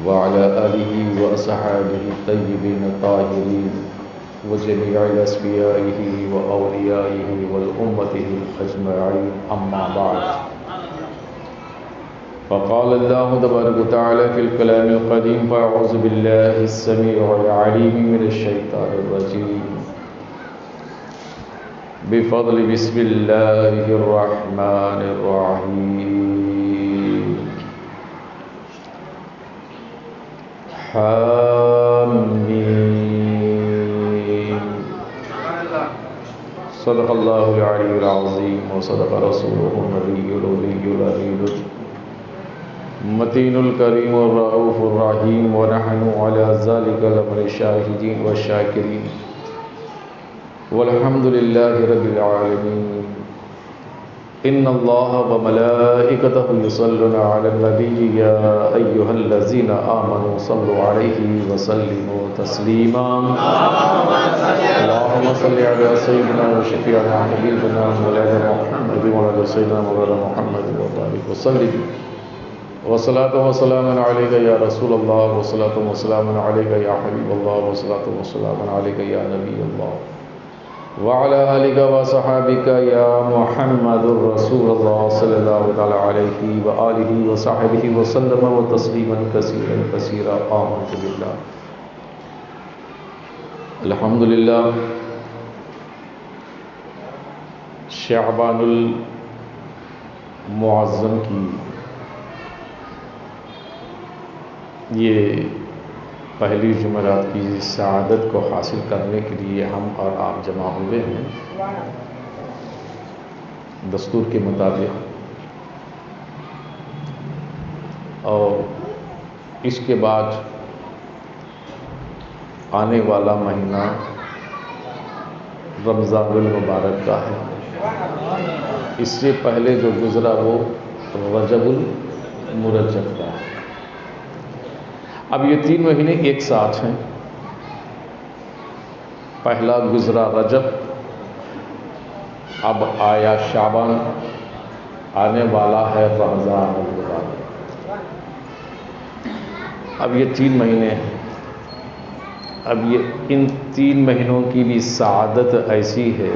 وعلى آله وأصحابه الطيبين الطاهرين وجميع أصفيائه وأوليائه والأمته أجمعين أما بعد فقال الله تبارك وتعالى في الكلام القديم فأعوذ بالله السميع العليم من الشيطان الرجيم بفضل بسم الله الرحمن الرحيم حامين صدق الله العلي العظيم وصدق رسوله النبي الأمي الأمين متين الكريم الرؤوف الرحيم ونحن على ذلك لمن الشاهدين والشاكرين والحمد لله رب العالمين إن الله وملائكته يصلون على النبي يا أيها الذين آمنوا صلوا عليه وسلموا تسليما اللهم صل على سيدنا وشفيعنا حبيبنا مولانا محمد وعلى سيدنا مولانا محمد وبارك وسلم وصلاة وسلام عليك يا رسول الله وصلاة وسلام عليك يا حبيب الله وصلاة وسلام عليك يا نبي الله وعلى آلك وصحابك يا محمد رسول الله صلى الله عليه وآله وصحبه وسلم وتسليما كثيرا كثيرا آمنت بالله الحمد للہ شعبان المعظم کی یہ پہلی جمعرات کی سعادت کو حاصل کرنے کے لیے ہم اور آپ جمع ہوئے ہیں دستور کے مطابق، اور اس کے بعد آنے والا مہینہ رمضان المبارک کا ہے۔ اس سے پہلے جو گزرا وہ رجب المرجب کا ہے۔ اب یہ 3 مہینے ایک ساتھ ہیں۔ پہلا گزرا رجب، اب آیا شعبان، آنے والا ہے رمضان المبارک۔ اب یہ 3 مہینے ہیں۔ اب یہ ان 3 مہینوں کی بھی سعادت ایسی ہے،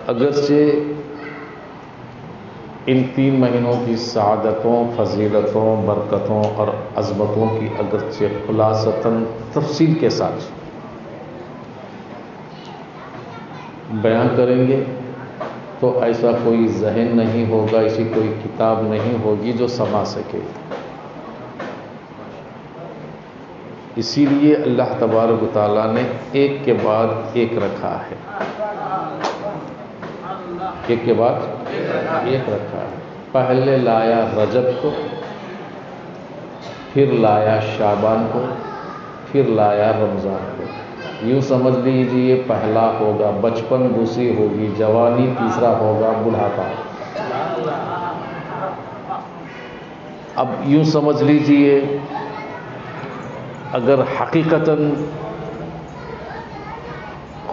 اگرچہ ان 3 مہینوں کی سعادتوں، فضیلتوں، برکتوں اور عظمتوں کی اگرچہ خلاصتاً تفصیل کے ساتھ بیان کریں گے تو ایسا کوئی ذہن نہیں ہوگا، ایسی کوئی کتاب نہیں ہوگی جو سما سکے۔ اسی لیے اللہ تبارک و تعالیٰ نے ایک کے بعد ایک رکھا ہے، ایک کے بعد ایک رکھا ہے۔ پہلے لایا رجب کو، پھر لایا شعبان کو، پھر لایا رمضان کو۔ یوں سمجھ لیجیے پہلا ہوگا بچپن، دوسری ہوگی جوانی، تیسرا ہوگا بڑھاپا۔ اب یوں سمجھ لیجیے اگر حقیقتاً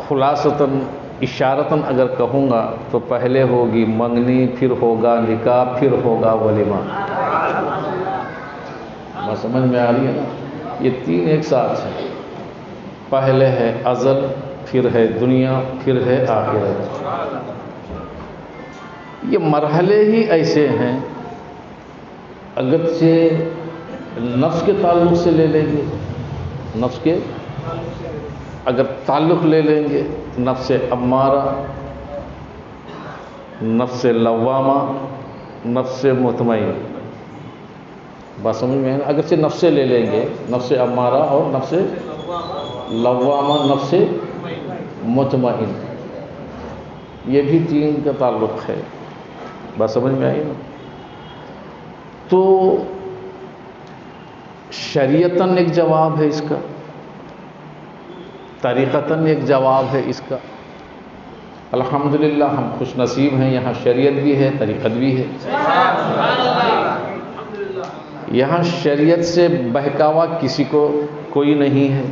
خلاصتاً اشارتاً اگر کہوں گا تو پہلے ہوگی منگنی، پھر ہوگا نکاح، پھر ہوگا ولیمہ۔ بات سمجھ میں آ رہی ہے نا؟ یہ 3 ایک ساتھ ہیں۔ پہلے ہے ازل، پھر ہے دنیا، پھر ہے آخرت۔ یہ مرحلے ہی ایسے ہیں، اگرچہ نفس کے تعلق سے لے لیں گے، نفس کے اگر تعلق لے لیں گے، نفس امارہ، نفس لوامہ، نفس مطمئن۔ بات سمجھ میں ہے نا؟ اگرچہ نفس لے لیں گے، نفس امارہ اور نفس لوامہ، نفس مطمئن، یہ بھی 3 کا تعلق ہے۔ بات سمجھ میں آئی نا؟ تو شریعتاً ایک جواب ہے اس کا، طریقتاً ایک جواب ہے اس کا۔ الحمدللہ ہم خوش نصیب ہیں، یہاں شریعت بھی ہے، طریقت بھی ہے۔ یہاں شریعت سے بہکاوا کسی کو کوئی نہیں ہے،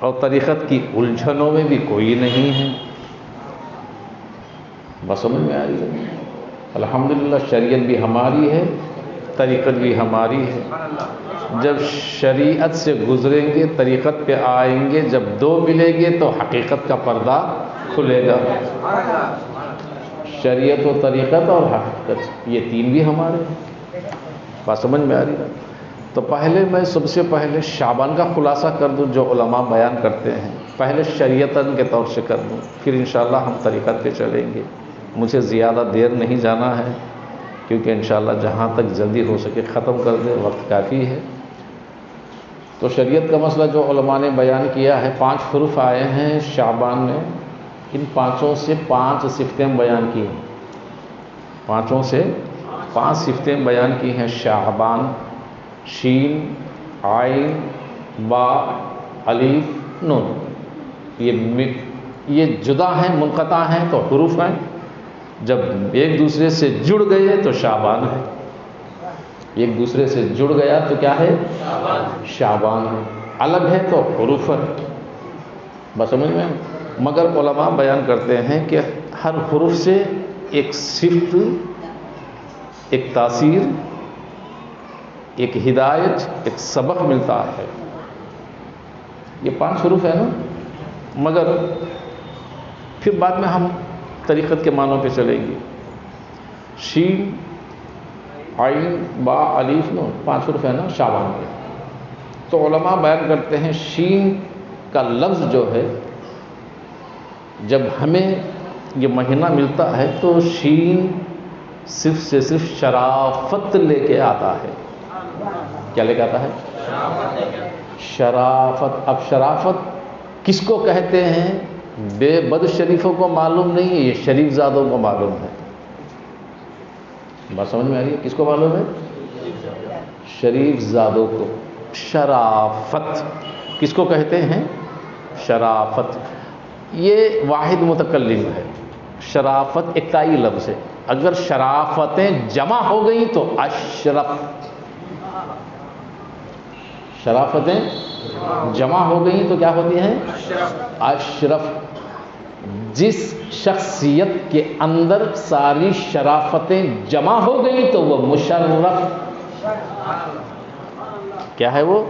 اور طریقت کی الجھنوں میں بھی کوئی نہیں ہے۔ بس سمجھ میں آ رہی ہے؟ الحمدللہ شریعت بھی ہماری ہے طریقت بھی ہماری ہے. جب شریعت سے گزریں گے طریقت پہ آئیں گے، جب دو ملیں گے تو حقیقت کا پردہ کھلے گا. شریعت و طریقت اور حقیقت، یہ تین بھی ہمارے ہیں. بات سمجھ میں آ رہی ہے؟ تو پہلے میں سب سے پہلے شعبان کا خلاصہ کر دوں جو علماء بیان کرتے ہیں. پہلے شریعتاً کے طور سے کر دوں، پھر انشاءاللہ ہم طریقت پہ چلیں گے. مجھے زیادہ دیر نہیں جانا ہے کیونکہ انشاءاللہ جہاں تک جلدی ہو سکے ختم کر دیں، وقت کافی ہے. تو شریعت کا مسئلہ جو علماء نے بیان کیا ہے، 5 حروف آئے ہیں شعبان میں. ان 5 سے 5 صفتیں بیان کی ہیں. 5 سے 5 صفتیں بیان کی ہیں. شعبان، شین، عین، با، الف، نون. یہ جدا ہیں، منقطع ہیں تو حروف ہیں. جب ایک دوسرے سے جڑ گئے تو شعبان ہے. ایک دوسرے سے جڑ گیا تو کیا ہے؟ شعبان ہے. الگ ہے تو حروف ہے. بس سمجھ میں؟ مگر علماء بیان کرتے ہیں کہ ہر حرف سے ایک صفت، ایک تاثیر، ایک ہدایت، ایک سبق ملتا ہے. یہ 5 حروف ہے نا. مگر پھر بعد میں ہم طریقت کے معنوں پہ چلیں گے. شین، عین، با، الف، نون، 5 حروف ہے نا شعبان کے. تو علماء بیان کرتے ہیں شین کا لفظ جو ہے، جب ہمیں یہ مہینہ ملتا ہے تو شین صرف سے صرف شرافت لے کے آتا ہے. کیا لے کے آتا ہے؟ شرافت. اب شرافت کس کو کہتے ہیں؟ بے بد شریفوں کو معلوم نہیں ہے، یہ شریف زادوں کو معلوم ہے. بات سمجھ میں آ رہی ہے؟ کس کو معلوم ہے؟ شریف زادوں کو. شرافت کس کو کہتے ہیں؟ شرافت. یہ واحد متکلم ہے. شرافت اکتائی لفظ ہے. اگر شرافتیں جمع ہو گئیں تو اشرف. شرافتیں جمع ہو گئیں تو کیا ہوتی ہیں؟ اشرف. جس شخصیت کے اندر ساری شرافتیں جمع ہو گئیں تو وہ مشرف. کیا ہے وہ؟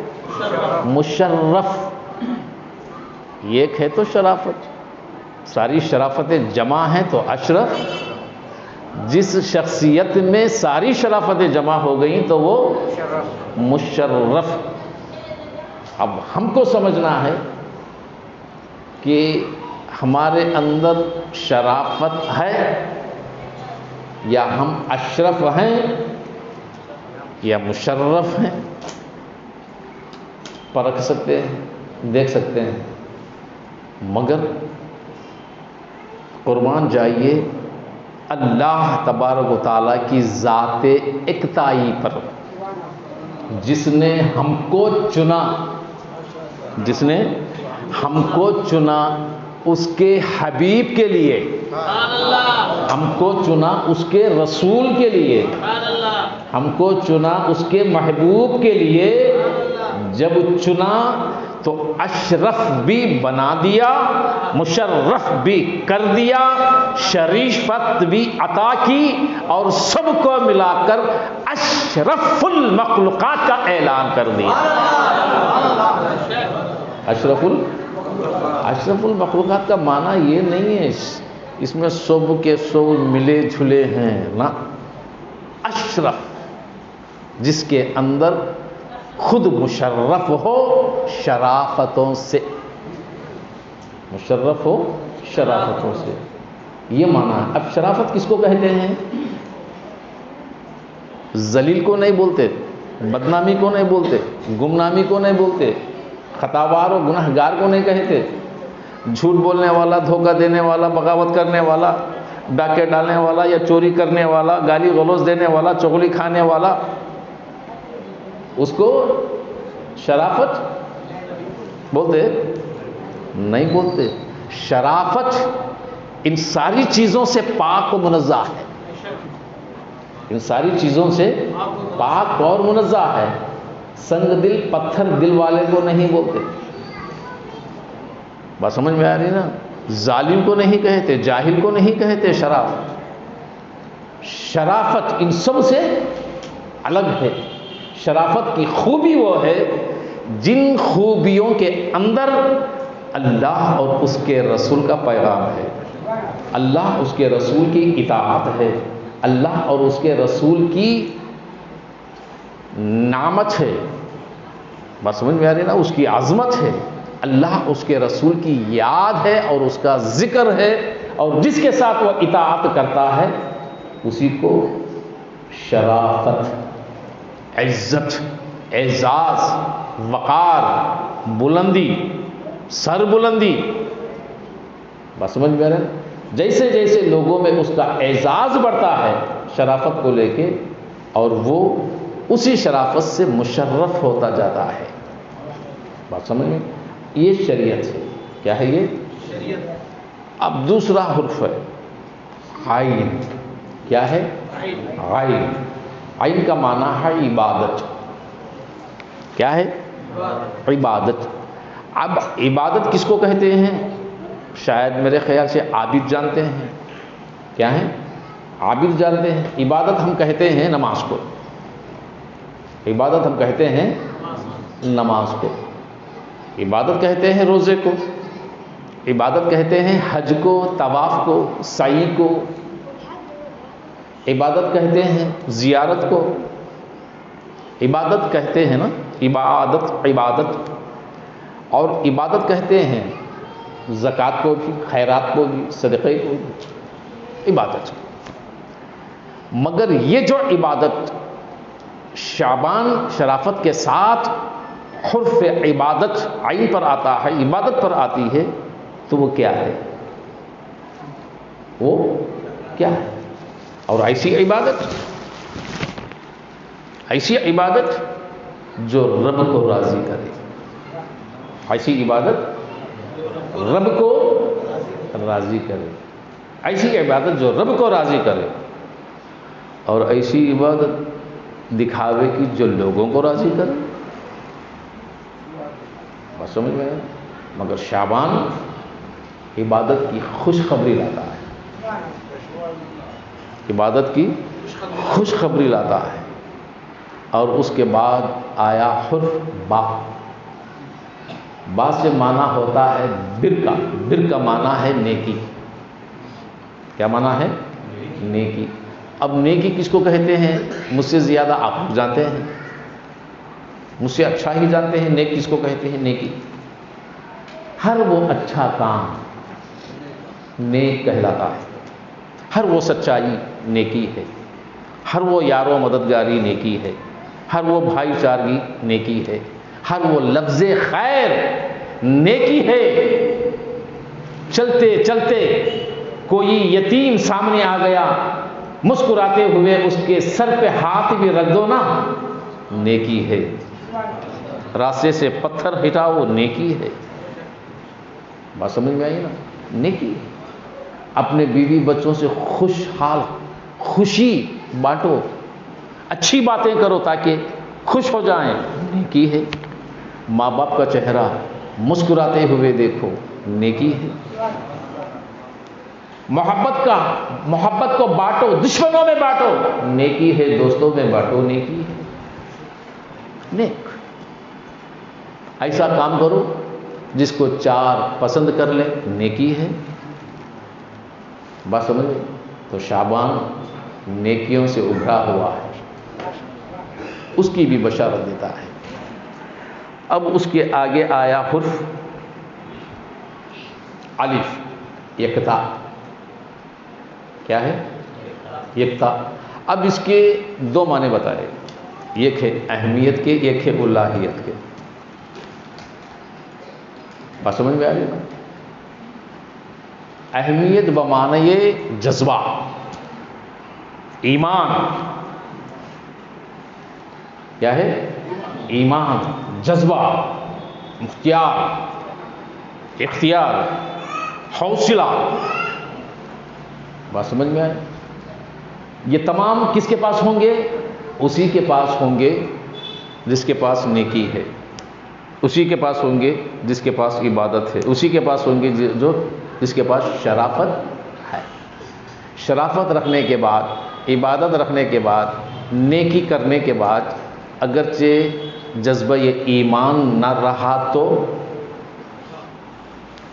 مشرف. ایک ہے تو شرافت، ساری شرافتیں جمع ہیں تو اشرف. جس شخصیت میں ساری شرافتیں جمع ہو گئیں تو وہ مشرف. اب ہم کو سمجھنا ہے کہ ہمارے اندر شرافت ہے یا ہم اشرف ہیں یا مشرف ہیں. پرکھ سکتے ہیں، دیکھ سکتے ہیں. مگر قربان جائیے اللہ تبارک و تعالیٰ کی ذات اکتائی پر، جس نے ہم کو چنا، جس نے ہم کو چنا اس کے حبیب کے لیے، ہم کو چنا اس کے رسول کے لیے، ہم کو چنا اس کے محبوب کے لیے. جب چنا تو اشرف بھی بنا دیا، مشرف بھی کر دیا، شریفت بھی عطا کی، اور سب کو ملا کر اشرف المخلوقات کا اعلان کر دیا. اشرف المخلوقات کا معنی یہ نہیں ہے اس میں سب کے سب ملے جھلے ہیں نا. اشرف جس کے اندر خود مشرف ہو شرافتوں سے، مشرف ہو شرافتوں سے، یہ معنی ہے. اب شرافت کس کو کہتے ہیں؟ ذلیل کو نہیں بولتے، بدنامی کو نہیں بولتے، گمنامی کو نہیں بولتے، خطاوار و گنہگار کو نہیں کہتے. جھوٹ بولنے والا، دھوکہ دینے والا، بغاوت کرنے والا، ڈاکے ڈالنے والا یا چوری کرنے والا، گالی غلوظ دینے والا، چغلی کھانے والا، اس کو شرافت بولتے نہیں بولتے. شرافت ان ساری چیزوں سے پاک و منزہ ہے، ان ساری چیزوں سے پاک اور منزہ ہے. سنگ دل پتھر دل والے کو نہیں بولتے. بات سمجھ میں آ رہی نا؟ ظالم کو نہیں کہتے، جاہل کو نہیں کہتے. شرافت ان سب سے الگ ہے. شرافت کی خوبی وہ ہے جن خوبیوں کے اندر اللہ اور اس کے رسول کا پیغام ہے، اللہ اس کے رسول کی اطاعت ہے، اللہ اور اس کے رسول کی نعمت ہے. بات سمجھ میں آ رہی نا؟ اس کی عظمت ہے، اللہ اس کے رسول کی یاد ہے اور اس کا ذکر ہے، اور جس کے ساتھ وہ اطاعت کرتا ہے اسی کو شرافت، عزت، اعزاز، وقار، بلندی، سر بلندی. بات سمجھ میں آ رہا ہے؟ جیسے جیسے لوگوں میں اس کا اعزاز بڑھتا ہے شرافت کو لے کے، اور وہ اسی شرافت سے مشرف ہوتا جاتا ہے. بات سمجھ میں؟ یہ شریعت ہے. کیا ہے یہ؟ شریعت. اب دوسرا حرف ہے عین. کیا ہے؟ عین. عین کا معنی ہے عبادت. کیا ہے؟ عبادت. اب عبادت کس کو کہتے ہیں؟ شاید میرے خیال سے عابد جانتے ہیں. کیا ہے؟ عابد جانتے ہیں. عبادت ہم کہتے ہیں نماز کو. عبادت ہم کہتے ہیں نماز کو. عبادت کہتے ہیں روزے کو. عبادت کہتے ہیں حج کو، طواف کو، سعی کو. عبادت کہتے ہیں زیارت کو. عبادت کہتے ہیں نا، عبادت، عبادت. اور عبادت کہتے ہیں زکوٰۃ کو بھی، خیرات کو بھی، صدقے کو بھی عبادت. مگر یہ جو عبادت شعبان شرافت کے ساتھ حرف عبادت عین پر آتا ہے، عبادت پر آتی ہے، تو وہ کیا ہے؟ وہ کیا ہے؟ اور ایسی عبادت جو رب کو راضی کرے. ایسی عبادت رب کو راضی کرے. ایسی عبادت جو رب کو راضی کرے. اور ایسی عبادت دکھاوے کی جو لوگوں کو راضی کرے. بس سمجھ میں؟ مگر شعبان عبادت کی خوشخبری لاتا ہے. عبادت کی خوشخبری لاتا ہے. اور اس کے بعد آیا حرف با. با سے معنی ہوتا ہے بر کا. بر کا معنی ہے نیکی. کیا معنی ہے؟ نیکی. اب نیکی کس کو کہتے ہیں؟ مجھ سے زیادہ آپ جانتے ہیں، مجھ سے اچھا ہی جانتے ہیں نیک کس کو کہتے ہیں. نیکی ہر وہ اچھا کام نیک کہلاتا ہے. ہر وہ سچائی نیکی ہے. ہر وہ یار و مددگاری نیکی ہے. ہر وہ بھائی چارگی نیکی ہے. ہر وہ لفظ خیر نیکی ہے. چلتے چلتے کوئی یتیم سامنے آ گیا، مسکراتے ہوئے اس کے سر پہ ہاتھ بھی رکھ دو نا، نیکی ہے. راستے سے پتھر ہٹاؤ، نیکی ہے. بات سمجھ میں آئی نا؟ نیکی. اپنے بیوی بچوں سے خوشی بانٹو، اچھی باتیں کرو تاکہ خوش ہو جائیں، نیکی ہے. ماں باپ کا چہرہ مسکراتے ہوئے دیکھو، نیکی ہے. محبت کو بانٹو، دشمنوں میں بانٹو، نیکی ہے. دوستوں میں بانٹو، نیکی ہے. نیک ایسا کام کرو جس کو چار پسند کر لے، نیکی ہے. بات سمجھ؟ تو شعبان نیکیوں سے ابھرا ہوا ہے، اس کی بھی بشارت دیتا ہے. اب اس کے آگے آیا حرف الف. یکتا. کیا ہے؟ یکتا. اب اس کے دو معنی بتائے. ایک ہے اہمیت کے، ایک ہے الہیت کے. بات سمجھ میں آ رہی ہے نا؟ اہمیت بمعنی جذبہ، ایمان. کیا ہے؟ ایمان، جذبہ، اختیار، حوصلہ. بات سمجھ میں آئے؟ یہ تمام کس کے پاس ہوں گے؟ اسی کے پاس ہوں گے جس کے پاس نیکی ہے. اسی کے پاس ہوں گے جس کے پاس عبادت ہے. اسی کے پاس ہوں گے جس کے پاس شرافت ہے. شرافت رکھنے کے بعد، عبادت رکھنے کے بعد نیکی کرنے کے بعد اگرچہ جذبہ ایمان نہ رہا تو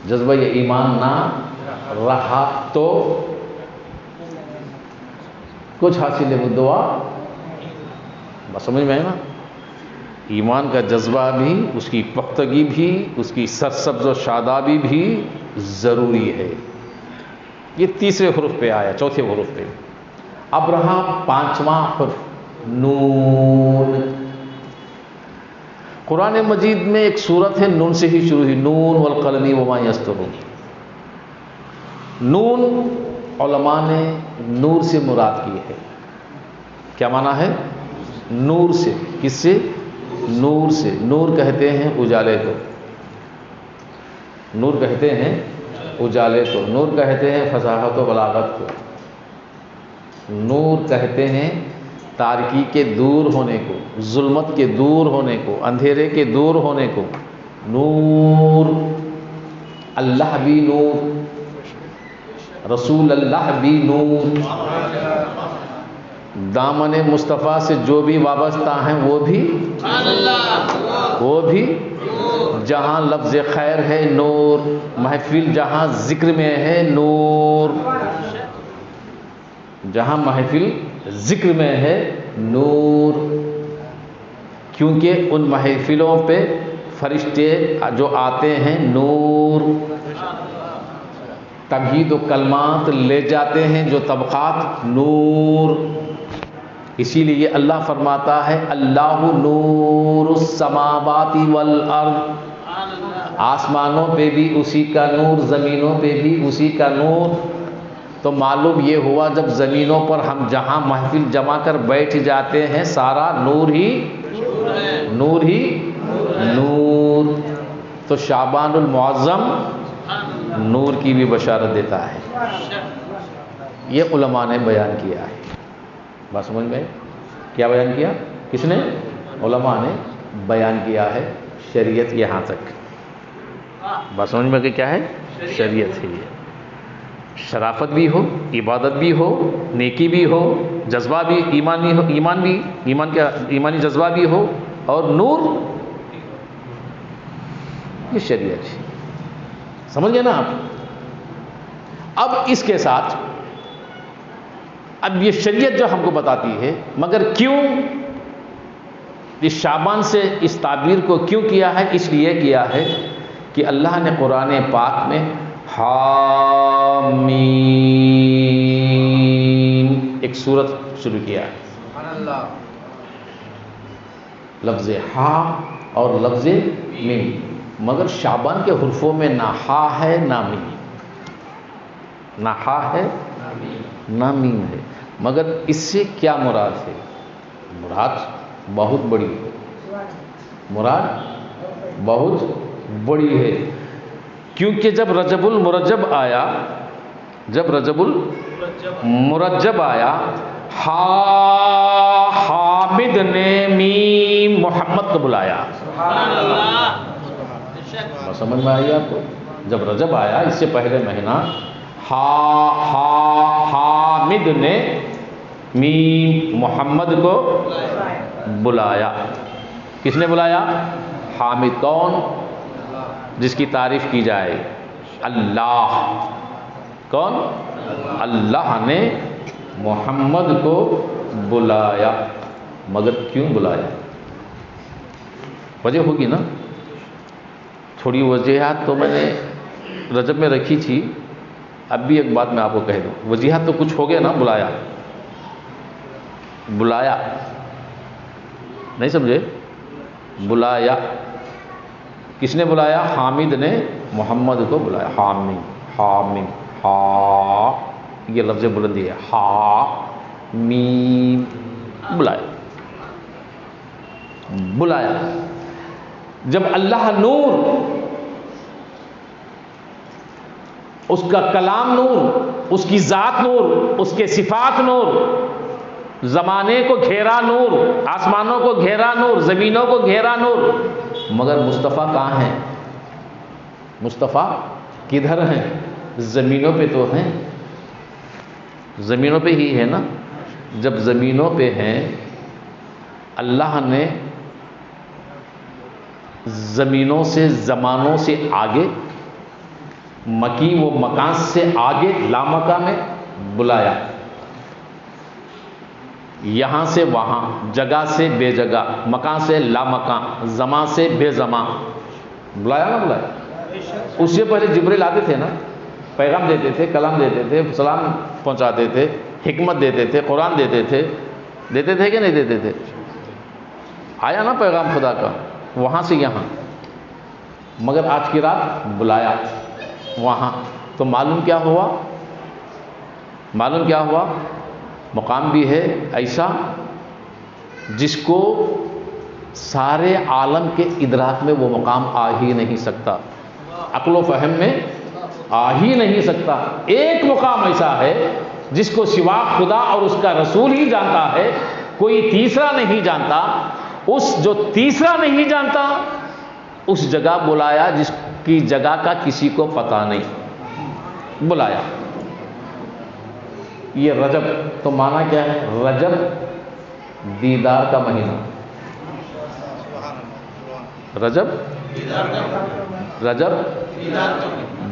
جذبہ ایمان نہ رہا تو کچھ حاصل ہے وہ دعا بس سمجھ میں ہے نا. ایمان کا جذبہ بھی، اس کی پختگی بھی، اس کی سرسبز و شادابی بھی ضروری ہے. یہ تیسرے حرف پہ آیا، چوتھے حرف پہ. اب رہا پانچواں حرف نون. قرآن مجید میں ایک سورت ہے نون سے ہی شروع ہوئی، نون والقلم وما یسطرون. نون علماء نے نور سے مراد کی ہے. کیا معنی ہے؟ نور سے. کس سے؟ نور سے. نور کہتے ہیں اجالے کو. نور کہتے ہیں اجالے کو. نور کہتے ہیں فصاحت و بلاغت کو. نور کہتے ہیں تاریکی کے دور ہونے کو، ظلمت کے دور ہونے کو، اندھیرے کے دور ہونے کو. نور. اللہ بھی نور، رسول اللہ بھی نور. دامن مصطفیٰ سے جو بھی وابستہ ہیں وہ بھی جہاں لفظ خیر ہے نور، محفل جہاں ذکر میں ہے نور، جہاں محفل ذکر میں ہے نور. کیونکہ ان محفلوں پہ فرشتے جو آتے ہیں نور، توحید و کلمات لے جاتے ہیں جو طبقات نور. اسی لیے اللہ فرماتا ہے اللہ نور السماوات والارض. آسمانوں پہ بھی اسی کا نور، زمینوں پہ بھی اسی کا نور. تو معلوم یہ ہوا جب زمینوں پر ہم جہاں محفل جما کر بیٹھ جاتے ہیں سارا نور ہی نور ہی نور. تو شعبان المعظم نور کی بھی بشارت دیتا ہے. یہ علماء نے بیان کیا ہے. بات سمجھ میں؟ کیا بیان کیا؟ کس نے؟ علماء نے بیان کیا ہے. شریعت یہاں تک. بات سمجھ میں کہ کیا ہے؟ شریعت ہے. یہ شرافت بھی ہو، عبادت بھی ہو، نیکی بھی ہو، جذبہ بھی ایمانی ہو، ایمان کا ایمانی جذبہ بھی ہو، اور نور. یہ شریعت ہے. سمجھ گئے نا آپ؟ اب اس کے ساتھ اب یہ شریعت جو ہم کو بتاتی ہے، مگر کیوں اس شعبان سے اس تعبیر کو کیوں کیا ہے؟ اس لیے کیا ہے کہ اللہ نے قرآن پاک میں حامیم ایک سورت شروع کیا ہے. سبحان اللہ. لفظ ہا اور لفظ میم، مگر شعبان کے حرفوں میں نہ ہا ہے نہ میم. نہ ہا ہے نہ میم ہے. مگر اس سے کیا مراد ہے؟ مراد بہت بڑی ہے. مراد بہت بڑی ہے. کیونکہ جب رجب المرجب آیا، جب رجب المرجب آیا، حامد نے میم محمد کو بلایا. سمجھ میں آئی آپ کو؟ جب رجب آیا اس سے پہلے مہینہ، حامد نے میم محمد کو بلایا. کس نے بلایا؟ حامد. کون؟ جس کی تعریف کی جائے. اللہ. کون؟ اللہ نے محمد کو بلایا. مگر کیوں بلایا؟ وجہ ہوگی نا. تھوڑی وجوہات تو میں نے رجب میں رکھی تھی، اب بھی ایک بات میں آپ کو کہہ دوں. وجوہات تو کچھ ہو گیا نا. بلایا نہیں سمجھے؟ بلایا. کس نے بلایا؟ حامد نے محمد کو بلایا. حامد ہا یہ لفظ بلندی ہے. میم بلایا. جب اللہ نور، اس کا کلام نور، اس کی ذات نور، اس کے صفات نور، زمانے کو گھیرا نور، آسمانوں کو گھیرا نور، زمینوں کو گھیرا نور، مگر مصطفیٰ کہاں ہیں؟ مصطفیٰ کدھر ہیں؟ زمینوں پہ تو ہیں. زمینوں پہ ہی ہے نا. جب زمینوں پہ ہیں اللہ نے زمینوں سے زمانوں سے آگے، مکین و مکان سے آگے لامکا میں بلایا، یہاں سے وہاں، جگہ سے بے جگہ، مکان سے لامکان، زمان سے بے زمان بلایا نہ بلایا؟ اس سے پہلے جبریل آتے تھے نا، پیغام دیتے تھے، کلام دیتے تھے، سلام پہنچاتے تھے، حکمت دیتے تھے، قرآن دیتے تھے کہ نہیں دیتے تھے؟ آیا نا پیغام خدا کا وہاں سے یہاں، مگر آج کی رات بلایا وہاں، تو معلوم کیا ہوا؟ مقام بھی ہے ایسا جس کو سارے عالم کے ادراک میں وہ مقام آ ہی نہیں سکتا، عقل و فہم میں آ ہی نہیں سکتا۔ ایک مقام ایسا ہے جس کو سوا خدا اور اس کا رسول ہی جانتا ہے، کوئی تیسرا نہیں جانتا۔ اس جو تیسرا نہیں جانتا اس جگہ بلایا جس کی جگہ کا کسی کو پتہ نہیں، بلایا۔ یہ رجب تو معنی کیا ہے؟ رجب دیدار کا مہینہ، رجب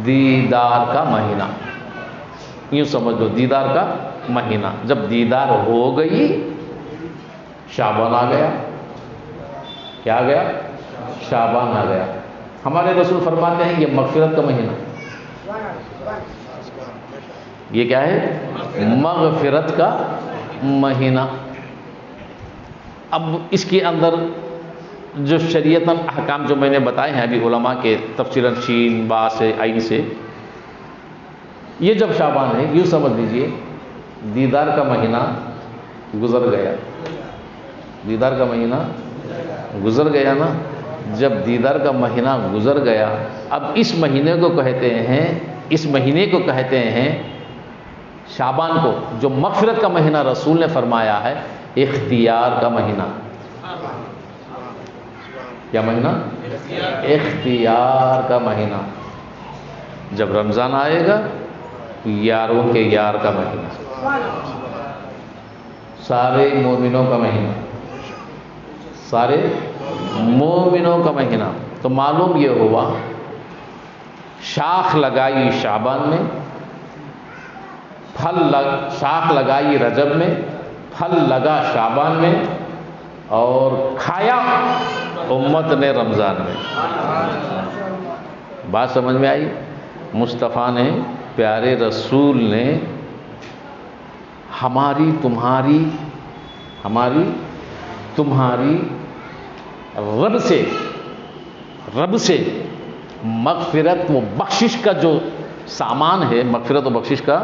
دیدار کا مہینہ، یوں سمجھ لو دیدار کا مہینہ۔ جب دیدار ہو گئی شعبان آ گیا۔ کیا آ گیا؟ شعبان آ گیا۔ ہمارے رسول فرماتے ہیں یہ مغفرت کا مہینہ، یہ کیا ہے؟ مغفرت کا مہینہ۔ اب اس کے اندر جو شریعتاً احکام جو میں نے بتائے ہیں ابھی علماء کے تفسیراً شین با سے عین سے، یہ جب شعبان ہے یوں سمجھ لیجئے دیدار کا مہینہ گزر گیا، دیدار کا مہینہ گزر گیا نا۔ جب دیدار کا مہینہ گزر گیا، اب اس مہینے کو کہتے ہیں شعبان کو، جو مغفرت کا مہینہ رسول نے فرمایا ہے اختیار کا مہینہ۔ کیا مہینہ؟ اختیار کا مہینہ۔ جب رمضان آئے گا یاروں کے یار کا مہینہ، سارے مومنوں کا مہینہ، سارے مومنوں کا مہینہ۔ تو معلوم یہ ہوا شاخ لگائی شعبان میں، شاخ لگائی رجب میں، پھل لگا شعبان میں، اور کھایا امت نے رمضان میں۔ بات سمجھ میں آئی؟ مصطفیٰ نے، پیارے رسول نے ہماری تمہاری رب سے مغفرت و بخشش کا جو سامان ہے، مغفرت و بخشش کا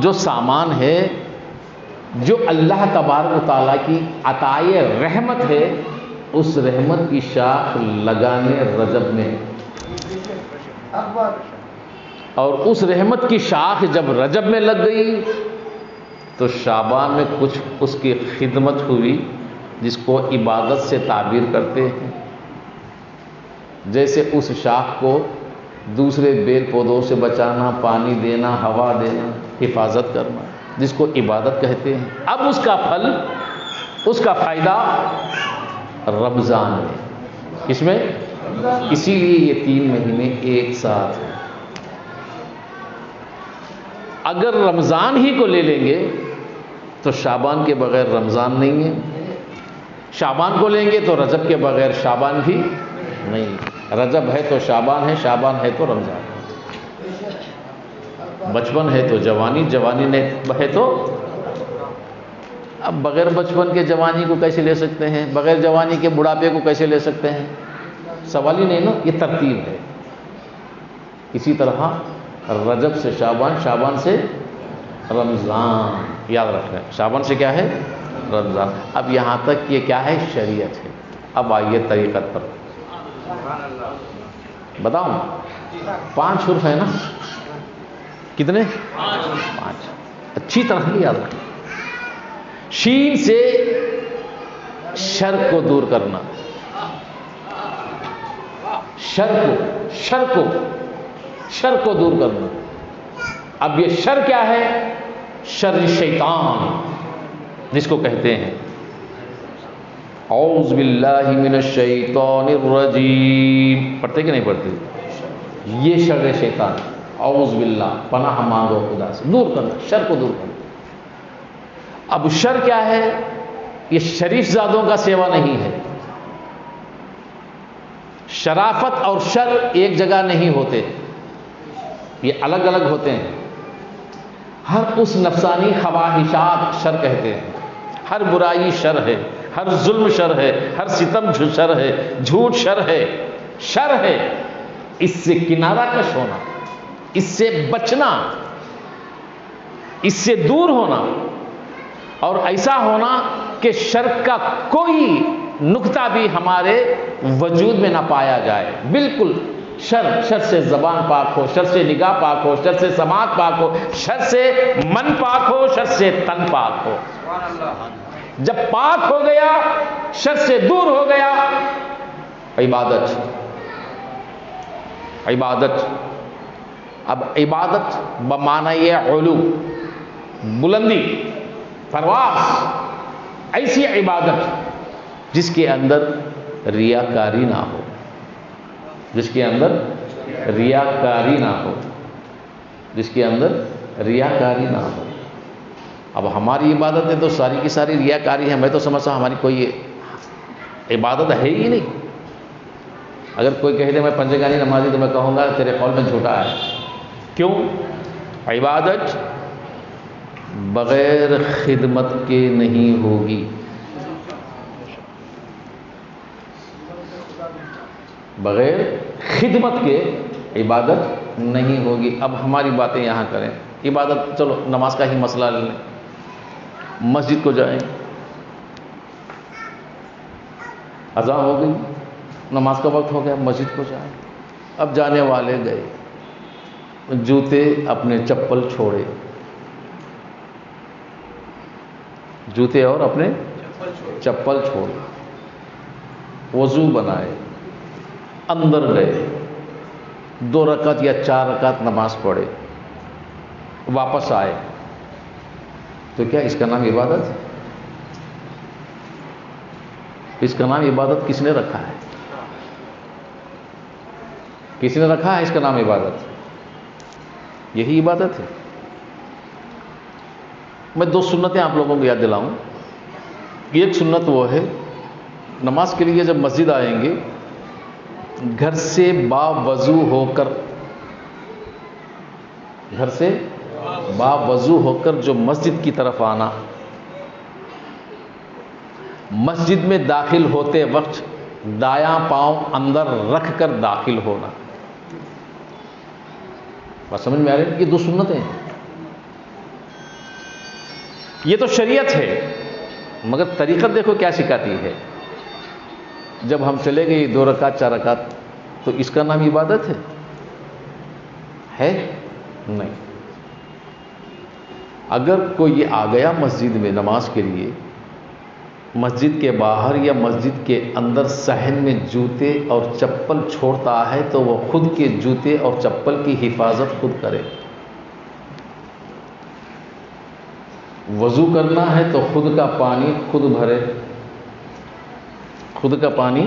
جو سامان ہے، جو اللہ تبارک و تعالیٰ کی عطائے رحمت ہے، اس رحمت کی شاخ لگانے رجب میں، اور اس رحمت کی شاخ جب رجب میں لگ گئی تو شعبان میں کچھ اس کی خدمت ہوئی جس کو عبادت سے تعبیر کرتے ہیں۔ جیسے اس شاخ کو دوسرے بیل پودوں سے بچانا، پانی دینا، ہوا دینا، حفاظت کرنا، جس کو عبادت کہتے ہیں۔ اب اس کا پھل، اس کا فائدہ رمضان میں، اس میں، اسی لیے یہ 3 مہینے ایک ساتھ ہیں۔ اگر رمضان ہی کو لے لیں گے تو شعبان کے بغیر رمضان نہیں ہے، شعبان کو لیں گے تو رجب کے بغیر شعبان بھی نہیں، رجب ہے تو شعبان ہے، شعبان ہے تو رمضان ہے، بچپن ہے تو جوانی، جوانی ہے تو، اب بغیر بچپن کے جوانی کو کیسے لے سکتے ہیں؟ بغیر جوانی کے بڑھاپے کو کیسے لے سکتے ہیں؟ سوال ہی نہیں نا، یہ ترتیب ہے۔ اسی طرح رجب سے شعبان، شعبان سے رمضان، یاد رکھیں شعبان سے کیا ہے؟ رمضان۔ اب یہاں تک یہ کیا ہے؟ شریعت ہے۔ اب آئیے طریقت پر، بتاؤں 5 حرف ہے نا؟ کتنے؟ 5۔ اچھی طرح یاد رکھیں۔ شین سے شر کو دور کرنا، شر کو دور کرنا۔ اب یہ شر کیا ہے؟ شر شیطان جس کو کہتے ہیں، اعوذ باللہ من الشیطان الرجیم، پڑھتے کہ نہیں پڑھتے؟ یہ شر شیطان، اعوذ باللہ، پناہ مانگو خدا سے، دور کرنا، شر کو دور کرنا۔ اب شر کیا ہے؟ یہ شریف زادوں کا سیوا نہیں ہے۔ شرافت اور شر ایک جگہ نہیں ہوتے، یہ الگ الگ ہوتے ہیں۔ ہر اس نفسانی خواہشات شر کہتے ہیں، ہر برائی شر ہے، ہر ظلم شر ہے، ہر ستم شر ہے، جھوٹ شر ہے، شر ہے۔ اس سے کنارہ کش ہونا، اس سے بچنا، اس سے دور ہونا، اور ایسا ہونا کہ شر کا کوئی نقطہ بھی ہمارے وجود میں نہ پایا جائے۔ بالکل شر سے زبان پاک ہو، شر سے نگاہ پاک ہو، شر سے سماعت پاک ہو، شر سے من پاک ہو، شر سے تن پاک ہو۔ جب پاک ہو گیا، شر سے دور ہو گیا، عبادت۔ اب عبادت بمعنی علو، بلندی، پرواز، ایسی عبادت جس کے اندر ریاکاری نہ ہو، جس کے اندر ریاکاری نہ ہو، جس کے اندر ریاکاری نہ ہو۔ اب ہماری عبادتیں تو ساری کی ساری ریاکاری ہیں۔ میں تو سمجھتا ہوں ہماری کوئی عبادت ہے ہی نہیں۔ اگر کوئی کہے دے میں پنجگانی نمازی، تو میں کہوں گا تیرے قول میں جھوٹا ہے۔ کیوں؟ عبادت بغیر خدمت کے نہیں ہوگی، بغیر خدمت کے عبادت نہیں ہوگی۔ اب ہماری باتیں یہاں کریں، عبادت چلو نماز کا ہی مسئلہ لے لیں۔ مسجد کو جائیں، اذان ہو گئی، نماز کا وقت ہو گیا، مسجد کو جائیں۔ اب جانے والے گئے، جوتے اپنے چپل چھوڑے، جوتے اور اپنے چپل چھوڑے، وضو بنائے، اندر گئے، 2 رکعت یا 4 رکعت نماز پڑھے، واپس آئے، تو کیا اس کا نام عبادت ہے؟ اس کا نام عبادت کس نے رکھا ہے؟ کس نے رکھا ہے اس کا نام عبادت؟ یہی عبادت ہے۔ میں 2 سنتیں آپ لوگوں کو یاد دلاؤں۔ ایک سنت وہ ہے، نماز کے لیے جب مسجد آئیں گے، گھر سے باوضو ہو کر، گھر سے باوضو ہو کر جو مسجد کی طرف آنا، مسجد میں داخل ہوتے وقت دایاں پاؤں اندر رکھ کر داخل ہونا۔ بات سمجھ میں آ رہی ہے؟ یہ 2 سنتیں ہیں۔ یہ تو شریعت ہے، مگر طریقت دیکھو کیا سکھاتی ہے۔ جب ہم چلے گئے 2 رکعت 4 رکعت، تو اس کا نام عبادت ہے؟ نہیں۔ اگر کوئی آ گیا مسجد میں نماز کے لیے، مسجد کے باہر یا مسجد کے اندر صحن میں جوتے اور چپل چھوڑتا ہے، تو وہ خود کے جوتے اور چپل کی حفاظت خود کرے۔ وضو کرنا ہے تو خود کا پانی خود بھرے، خود کا پانی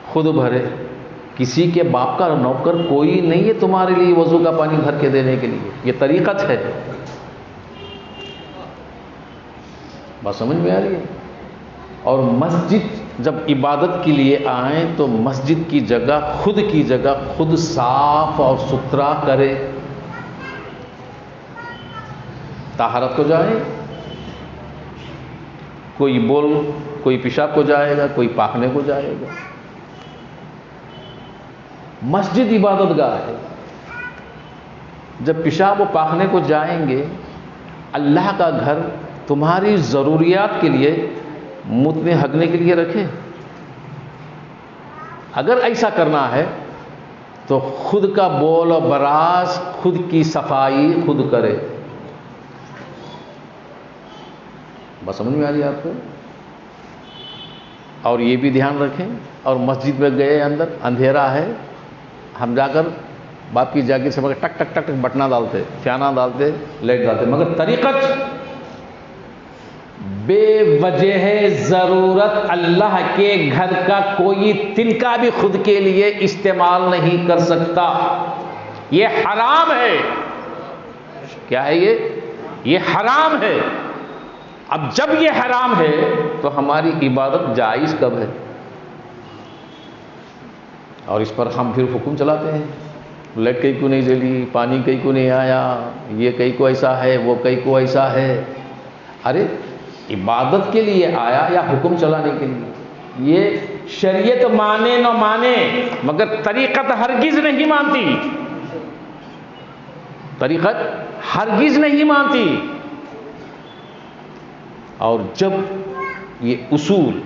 خود بھرے۔ کسی کے باپ کا نوکر کوئی نہیں ہے تمہارے لیے وضو کا پانی بھر کے دینے کے لیے، یہ طریقت ہے۔ بات سمجھ میں آ رہی ہے؟ اور مسجد جب عبادت کے لیے آئیں تو مسجد کی جگہ، خود کی جگہ خود صاف اور ستھرا کرے۔ طہارت کو جائیں، کوئی پیشاب کو جائے گا، کوئی پاخنے کو جائے گا۔ مسجد عبادت گاہ ہے۔ جب پیشاب و پاخنے کو جائیں گے، اللہ کا گھر تمہاری ضروریات کے لیے، متنے ہگنے کے لیے رکھے؟ اگر ایسا کرنا ہے تو خود کا بول و براز، خود کی صفائی خود کرے۔ بس سمجھ میں آ رہی ہے آپ کو؟ اور یہ بھی دھیان رکھیں، اور مسجد میں گئے اندر اندھیرا ہے، ہم جا کر باپ کی جاگیر سے مگر ٹک ٹک ٹک ٹک بٹنا ڈالتے، فیانہ ڈالتے، لائٹ ڈالتے، مگر طریقت بے وجہ ضرورت اللہ کے گھر کا کوئی تنکا بھی خود کے لیے استعمال نہیں کر سکتا، یہ حرام ہے۔ کیا ہے یہ حرام ہے۔ اب جب یہ حرام ہے تو ہماری عبادت جائز کب ہے؟ اور اس پر ہم پھر حکم چلاتے ہیں، لائٹ کئی کو نہیں جلی، پانی کئی کو نہیں آیا، یہ کئی کو ایسا ہے، وہ کئی کو ایسا ہے۔ ارے عبادت کے لیے آیا یا حکم چلانے کے لیے؟ یہ شریعت مانے نہ مانے مگر طریقت ہرگز نہیں مانتی، طریقت ہرگز نہیں مانتی۔ اور جب یہ اصول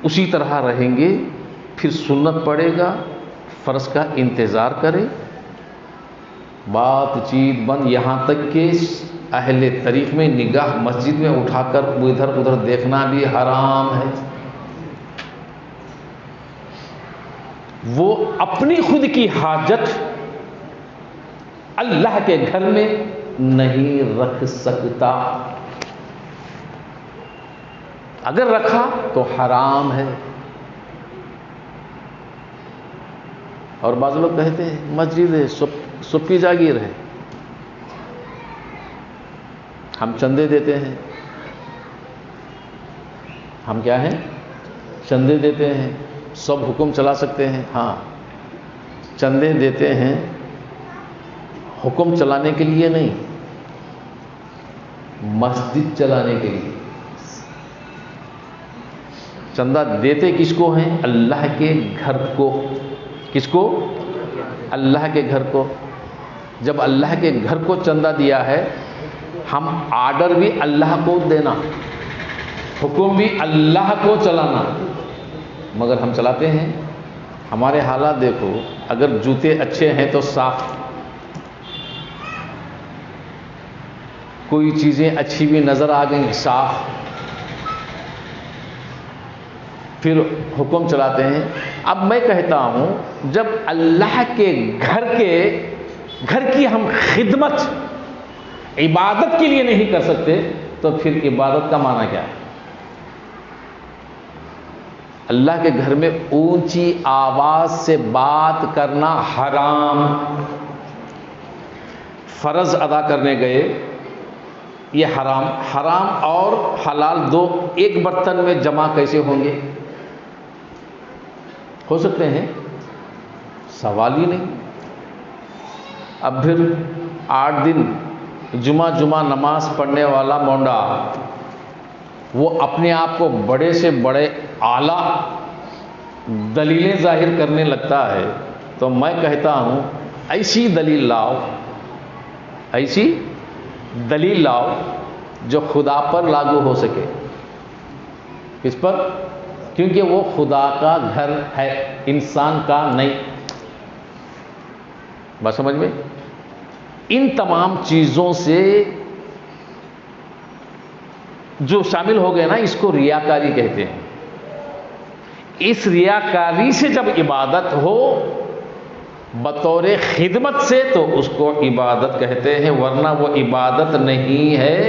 اسی طرح رہیں گے پھر سنت پڑے گا، فرض کا انتظار کرے، بات چیت بند، یہاں تک کہ اہل طریق میں نگاہ مسجد میں اٹھا کر ادھر ادھر دیکھنا بھی حرام ہے۔ وہ اپنی خود کی حاجت اللہ کے گھر میں نہیں رکھ سکتا، اگر رکھا تو حرام ہے۔ اور بعض لوگ کہتے ہیں مسجد ہے، سب کی جاگیر ہے، ہم چندے دیتے ہیں، ہم کیا ہیں؟ چندے دیتے ہیں، سب حکم چلا سکتے ہیں۔ ہاں چندے دیتے ہیں حکم چلانے کے لیے نہیں، مسجد چلانے کے لیے۔ چندہ دیتے کس کو ہیں؟ اللہ کے گھر کو۔ کس کو؟ اللہ کے گھر کو۔ جب اللہ کے گھر کو چندہ دیا ہے، ہم آرڈر بھی اللہ کو دینا، حکم بھی اللہ کو چلانا، مگر ہم چلاتے ہیں؟ ہمارے حالات دیکھو، اگر جوتے اچھے ہیں تو صاف، کوئی چیزیں اچھی بھی نظر آ گئیں صاف، پھر حکم چلاتے ہیں۔ اب میں کہتا ہوں جب اللہ کے گھر کی ہم خدمت عبادت کے لیے نہیں کر سکتے تو پھر عبادت کا معنی کیا ہے؟ اللہ کے گھر میں اونچی آواز سے بات کرنا حرام۔ فرض ادا کرنے گئے، یہ حرام اور حلال دو ایک برتن میں جمع کیسے ہوں گے؟ ہو سکتے ہیں؟ سوال ہی نہیں۔ اب پھر 8 دن جمعہ نماز پڑھنے والا مونڈا، وہ اپنے آپ کو بڑے سے بڑے اعلیٰ دلیلیں ظاہر کرنے لگتا ہے، تو میں کہتا ہوں ایسی دلیل لاؤ، ایسی دلیل لاؤ جو خدا پر لاگو ہو سکے۔ کس پر؟ کیونکہ وہ خدا کا گھر ہے، انسان کا نہیں۔ بات سمجھ میں؟ ان تمام چیزوں سے جو شامل ہو گئے نا، اس کو ریاکاری کہتے ہیں۔ اس ریاکاری سے جب عبادت ہو بطور خدمت سے تو اس کو عبادت کہتے ہیں، ورنہ وہ عبادت نہیں ہے،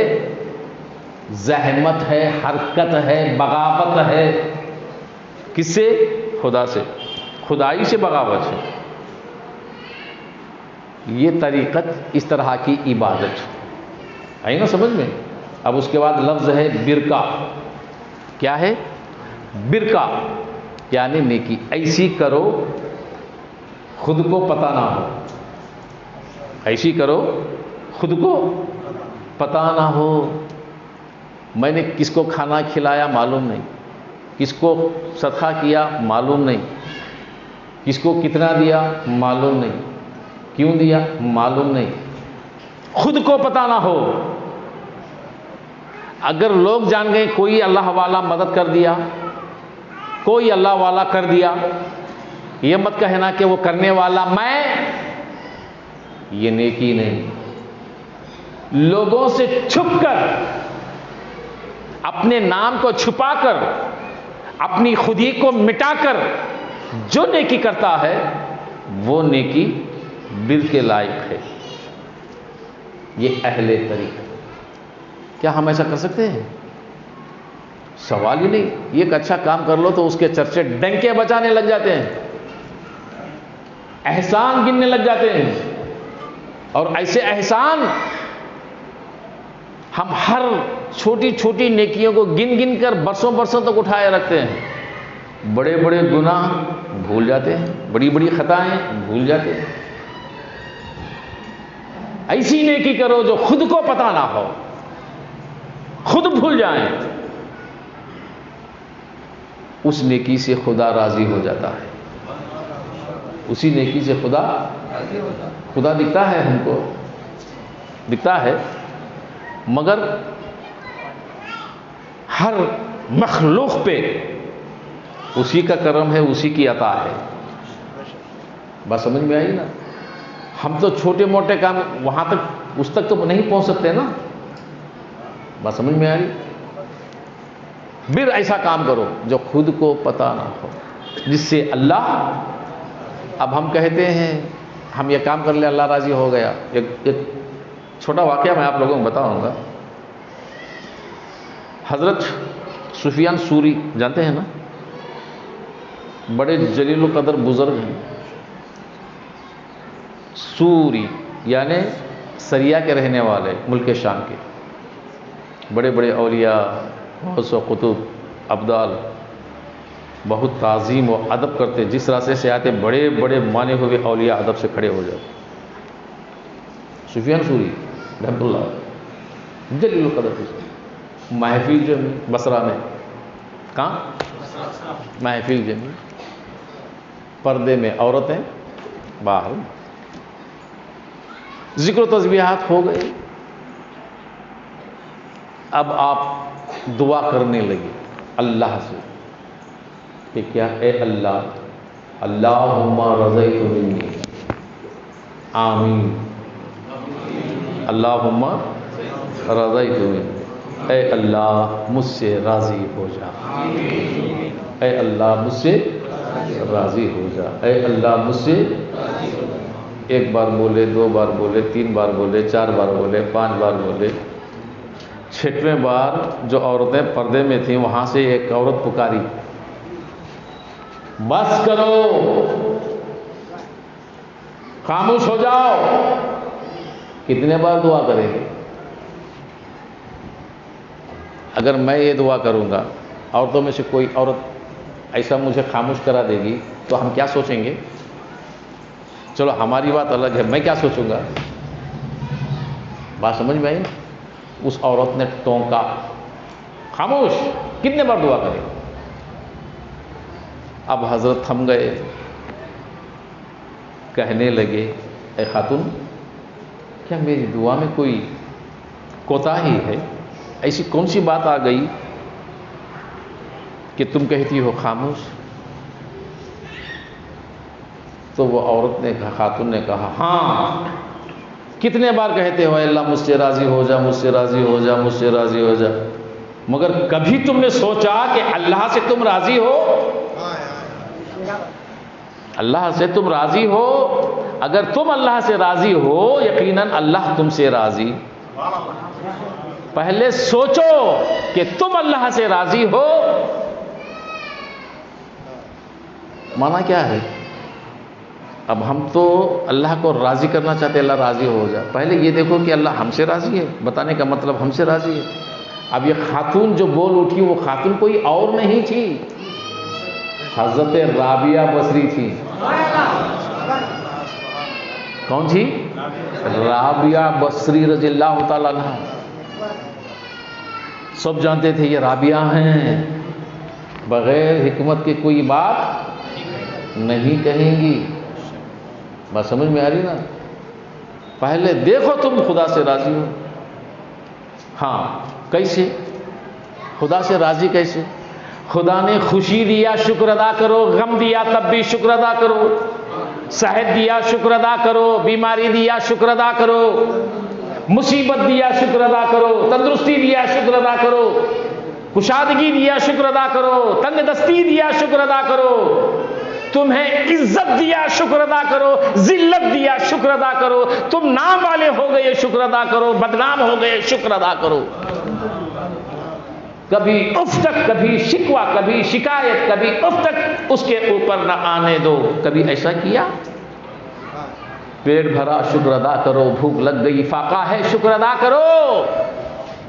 زحمت ہے، حرکت ہے، بغاوت ہے۔ کس سے؟ خدا سے، خدائی سے بغاوت ہے۔ یہ طریقت اس طرح کی عبادت آئی نا سمجھ میں؟ اب اس کے بعد لفظ ہے برکہ۔ کیا ہے؟ برکہ یعنی نیکی۔ ایسی کرو خود کو پتہ نہ ہو، ایسی کرو خود کو پتہ نہ ہو۔ میں نے کس کو کھانا کھلایا معلوم نہیں، کس کو صدقہ کیا معلوم نہیں، کس کو کتنا دیا معلوم نہیں، کیوں دیا معلوم نہیں، خود کو پتہ نہ ہو۔ اگر لوگ جان گئے کوئی اللہ والا مدد کر دیا، کوئی اللہ والا کر دیا، یہ مت کہنا کہ وہ کرنے والا میں، یہ نیکی نہیں۔ لوگوں سے چھپ کر، اپنے نام کو چھپا کر، اپنی خودی کو مٹا کر جو نیکی کرتا ہے وہ نیکی بر کے لائق ہے۔ یہ اہل طریقہ، کیا ہم ایسا کر سکتے ہیں؟ سوال ہی نہیں. ایک اچھا کام کر لو تو اس کے چرچے ڈنکے بجانے لگ جاتے ہیں، احسان گننے لگ جاتے ہیں. اور ایسے احسان ہم ہر چھوٹی چھوٹی نیکیوں کو گن گن کر برسوں برسوں تک اٹھائے رکھتے ہیں. بڑے بڑے گناہ بھول جاتے ہیں، بڑی بڑی خطائیں بھول جاتے ہیں. ایسی نیکی کرو جو خود کو پتہ نہ ہو، خود بھول جائیں. اس نیکی سے خدا راضی ہو جاتا ہے. اسی نیکی سے خدا دکھتا ہے، ہم کو دکھتا ہے. مگر ہر مخلوق پہ اسی کا کرم ہے، اسی کی عطا ہے. بات سمجھ میں آئی نا؟ ہم تو چھوٹے موٹے کام وہاں تک اس تک تو نہیں پہنچ سکتے نا. بات سمجھ میں آ رہی؟ پھر ایسا کام کرو جو خود کو پتہ نہ ہو، جس سے اللہ، اب ہم کہتے ہیں ہم یہ کام کر لیں اللہ راضی ہو گیا. ایک چھوٹا واقعہ میں آپ لوگوں کو بتاؤں گا. حضرت سفیان سوری جانتے ہیں نا؟ بڑے جلیل القدر بزرگ ہیں. سوری یعنی سریا کے رہنے والے، ملک شام کے بڑے بڑے اولیاء، غوث و قطب، ابدال، بہت تعظیم و ادب کرتے. جس راستے سے آتے بڑے بڑے مانے ہوئے اولیاء ادب سے کھڑے ہو جاتے. سفیان سوری رحمۃ اللہ جلیل القدر. محفل جو بصرہ میں، کہاں؟ محفل جمی، پردے میں عورتیں، باہر ذکر و تسبیحات ہو گئے. اب آپ دعا کرنے لگے اللہ سے کہ کیا؟ اے اللہ، اللہم رضیت منی، آمین. اللہم رضیت منی، اے اللہ مجھ سے راضی ہو جا. اے اللہ مجھ سے راضی ہو جا. اے اللہ مجھ سے. ایک بار بولے، دو بار بولے، تین بار بولے، چار بار بولے، 5 بار بولے. 6ویں بار جو عورتیں پردے میں تھیں وہاں سے ایک عورت پکاری، بس کرو، خاموش ہو جاؤ. کتنے بار دعا کریں گے؟ اگر میں یہ دعا کروں گا، عورتوں میں سے کوئی عورت ایسا مجھے خاموش کرا دے گی تو ہم کیا سوچیں گے؟ چلو ہماری بات الگ ہے، میں کیا سوچوں گا؟ بات سمجھ میں آئی نا؟ اس عورت نے ٹونکا، خاموش. کتنے بار دعا کرے؟ اب حضرت تھم گئے، کہنے لگے اے خاتون، کیا میری دعا میں کوئی کوتاہی ہے؟ ایسی کون سی بات آ گئی کہ تم کہتی ہو خاموش؟ تو وہ عورت نے کہا، خاتون نے کہا، ہاں کتنے بار کہتے ہو اے اللہ مجھ سے راضی ہو جا، مجھ سے راضی ہو جا، مجھ سے راضی ہو جا، مگر کبھی تم نے سوچا کہ اللہ سے تم راضی ہو؟ اللہ سے تم راضی ہو؟ اگر تم اللہ سے راضی ہو یقیناً اللہ تم سے راضی. پہلے سوچو کہ تم اللہ سے راضی ہو. معنی کیا ہے؟ اب ہم تو اللہ کو راضی کرنا چاہتے ہیں، اللہ راضی ہو جائے. پہلے یہ دیکھو کہ اللہ ہم سے راضی ہے، بتانے کا مطلب ہم سے راضی ہے. اب یہ خاتون جو بول اٹھی وہ خاتون کوئی اور نہیں تھی، حضرت رابعہ بصری تھی. کون تھی؟ رابعہ بصری رضی اللہ تعالیٰ عنہا. سب جانتے تھے یہ رابعہ ہیں، بغیر حکمت کے کوئی بات نہیں کہیں گی. بات سمجھ میں آ رہی نا؟ پہلے دیکھو تم خدا سے راضی ہو. ہاں کیسے؟ خدا سے راضی کیسے؟ خدا نے خوشی دیا شکر ادا کرو، غم دیا تب بھی شکر ادا کرو، صحت دیا شکر ادا کرو، بیماری دیا شکر ادا کرو، مصیبت دیا شکر ادا کرو، تندرستی دیا شکر ادا کرو، کشادگی دیا شکر ادا کرو، تنگ دستی دیا شکر ادا کرو، تمہیں عزت دیا شکر ادا کرو، ذلت دیا شکر ادا کرو، تم نام والے ہو گئے شکر ادا کرو، بدنام ہو گئے شکر ادا کرو. کبھی اف تک، کبھی شکوہ، کبھی شکایت، کبھی اف تک اس کے اوپر نہ آنے دو. کبھی ایسا کیا؟ پیٹ بھرا شکر ادا کرو، بھوک لگ گئی فاقہ ہے شکر ادا کرو.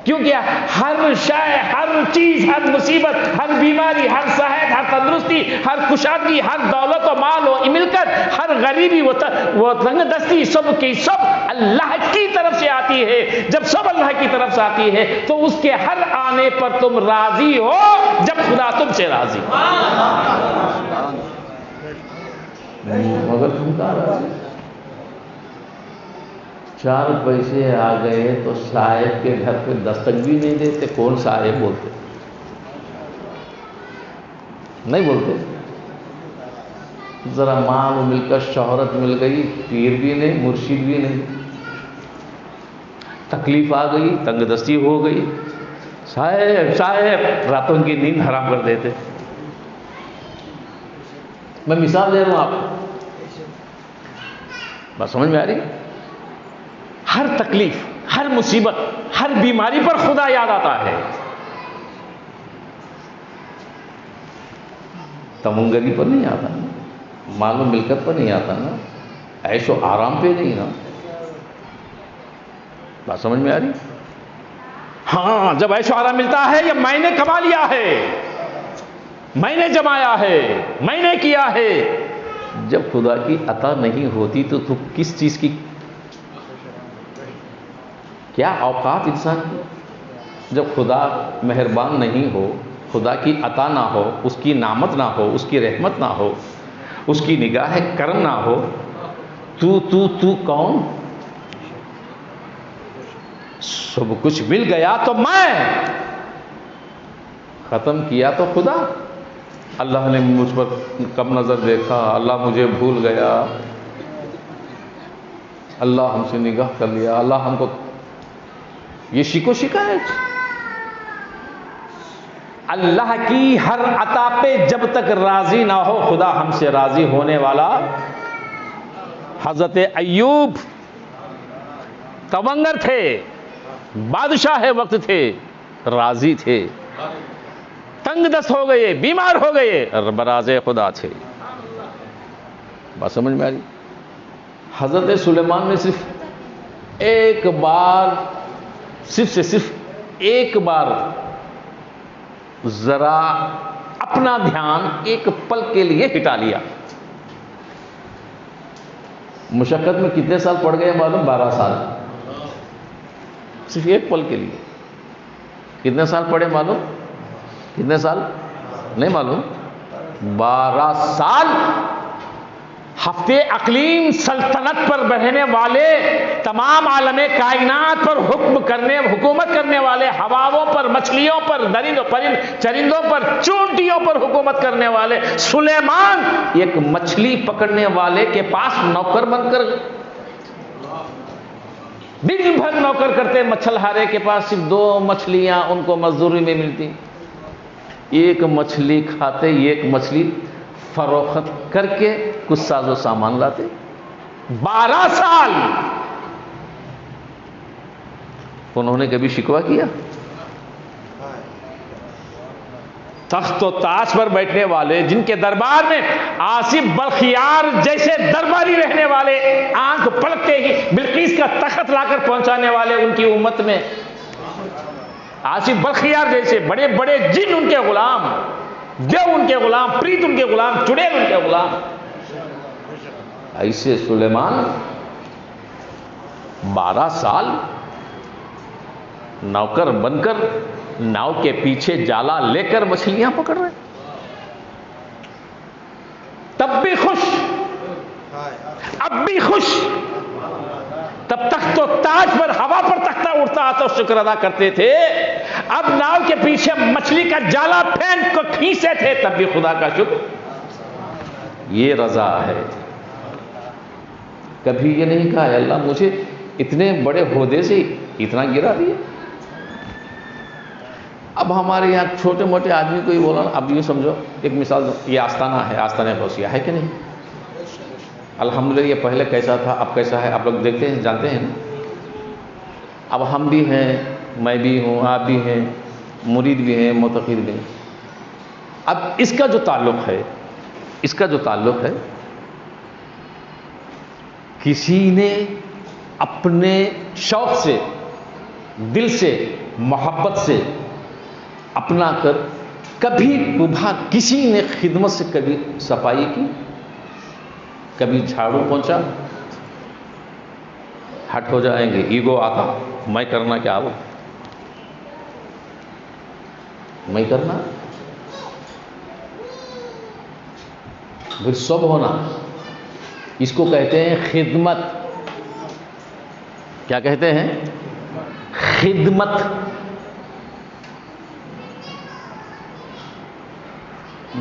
کیونکہ ہر شے، ہر چیز، ہر مصیبت، ہر بیماری، ہر صحت، ہر تندرستی، ہر کشادگی، ہر دولت و مال و ملکت، ہر غریبی و تنگ دستی، سب کی سب اللہ کی طرف سے آتی ہے. جب سب اللہ کی طرف سے آتی ہے تو اس کے ہر آنے پر تم راضی ہو جب خدا تم سے راضی ہو. مگر تم کہاں راضی؟ 4 پیسے آ گئے تو صاحب کے گھر پہ دستک بھی نہیں دیتے. کون صاحب بولتے؟ نہیں بولتے. ذرا مال مل کر شہرت مل گئی، پیر بھی نہیں، مرشد بھی نہیں. تکلیف آ گئی، تنگ دستی ہو گئی، صاحب صاحب راتوں کی نیند حرام کر دیتے. میں مثال دے رہا ہوں آپ کو، بات سمجھ میں آ رہی؟ ہر تکلیف، ہر مصیبت، ہر بیماری پر خدا یاد آتا ہے. تمنگری پر نہیں آتا نا، مال و ملکت پر نہیں آتا نا، عیش و آرام پہ نہیں نا. بات سمجھ میں آ رہی؟ ہاں جب عیش و آرام ملتا ہے یا میں نے کما لیا ہے، میں نے جمایا ہے، میں نے کیا ہے. جب خدا کی عطا نہیں ہوتی تو کس چیز کی، کیا اوقات انسان کی؟ جب خدا مہربان نہیں ہو، خدا کی عطا نہ ہو، اس کی نعمت نہ ہو، اس کی رحمت نہ ہو، اس کی نگاہ کرم نہ ہو، تو کون؟ سب کچھ مل گیا تو میں، ختم کیا تو خدا. اللہ نے مجھ پر کم نظر دیکھا، اللہ مجھے بھول گیا، اللہ ہم سے نگاہ کر لیا، اللہ ہم کو، یہ شکو شکایت. اللہ کی ہر عطا پہ جب تک راضی نہ ہو خدا ہم سے راضی ہونے والا. حضرت ایوب تونگر تھے، بادشاہ وقت تھے، راضی تھے. تنگ دست ہو گئے، بیمار ہو گئے، براز خدا تھے. بات سمجھ میں آ رہی؟ حضرت سلیمان نے صرف ایک بار، صرف ایک بار ذرا اپنا دھیان ایک پل کے لیے ہٹا لیا. مشقت میں کتنے سال پڑ گئے معلوم؟ 12 سال. صرف ایک پل کے لیے کتنے سال پڑے معلوم؟ کتنے سال نہیں معلوم؟ 12 سال. ہفتے اقلیم سلطنت پر بہنے والے، تمام عالم کائنات پر حکومت کرنے والے، ہواؤں پر، مچھلیوں پر، درندوں چرندوں پر، چونٹیوں پر حکومت کرنے والے سلیمان ایک مچھلی پکڑنے والے کے پاس نوکر بن کر، دن بھر نوکر کرتے. مچھلہارے کے پاس صرف 2 مچھلیاں ان کو مزدوری میں ملتی. ایک مچھلی کھاتے، ایک مچھلی فروخت کر کے کچھ ساز و سامان لاتے. 12 سال انہوں نے کبھی شکوہ کیا؟ تخت و تاج پر بیٹھنے والے، جن کے دربار میں آصف بلخیار جیسے درباری رہنے والے، آنکھ پلکتے ہی بلقیس کا تخت لا کر پہنچانے والے ان کی امت میں، آصف بلخیار جیسے بڑے بڑے جن ان کے غلام، دیو ان کے غلام، پریت ان کے غلام، چڑیل ان کے غلام. ایسے سلیمان 12 سال نوکر بن کر ناؤ کے پیچھے جالا لے کر مچھلیاں پکڑ رہے، تب بھی خوش، اب بھی خوش. تب تخت و تاج پر، ہوا پر تختہ اڑتا تو شکر ادا کرتے تھے. اب ناؤ کے پیچھے مچھلی کا جالا پھینک کو کھینچتے تھے، تب بھی خدا کا شکر. یہ رضا ہے. کبھی یہ نہیں کہا ہے اللہ مجھے اتنے بڑے عہدے سے اتنا گرا دیا. اب ہمارے یہاں چھوٹے موٹے آدمی کو ہی بولا، اب یہ سمجھو ایک مثال، یہ آستانہ ہے، آستانہ غوثیہ ہے کہ نہیں؟ الحمدللہ یہ پہلے کیسا تھا، اب کیسا ہے، آپ لوگ دیکھتے ہیں، جانتے ہیں نا. اب ہم بھی ہیں، میں بھی ہوں، آپ بھی ہیں. مرید بھی ہیں، معتقد بھی ہیں۔ اب اس کا جو تعلق ہے کسی نے اپنے شوق سے، دل سے، محبت سے اپنا کر کبھی کسی نے خدمت سے کبھی صفائی کی، کبھی جھاڑو پہنچا، ہٹ ہو جائیں گے، ایگو آتا، میں کرنا کیا وہ، میں کرنا، پھر سب ہونا، اس کو کہتے ہیں خدمت۔ کیا کہتے ہیں؟ خدمت۔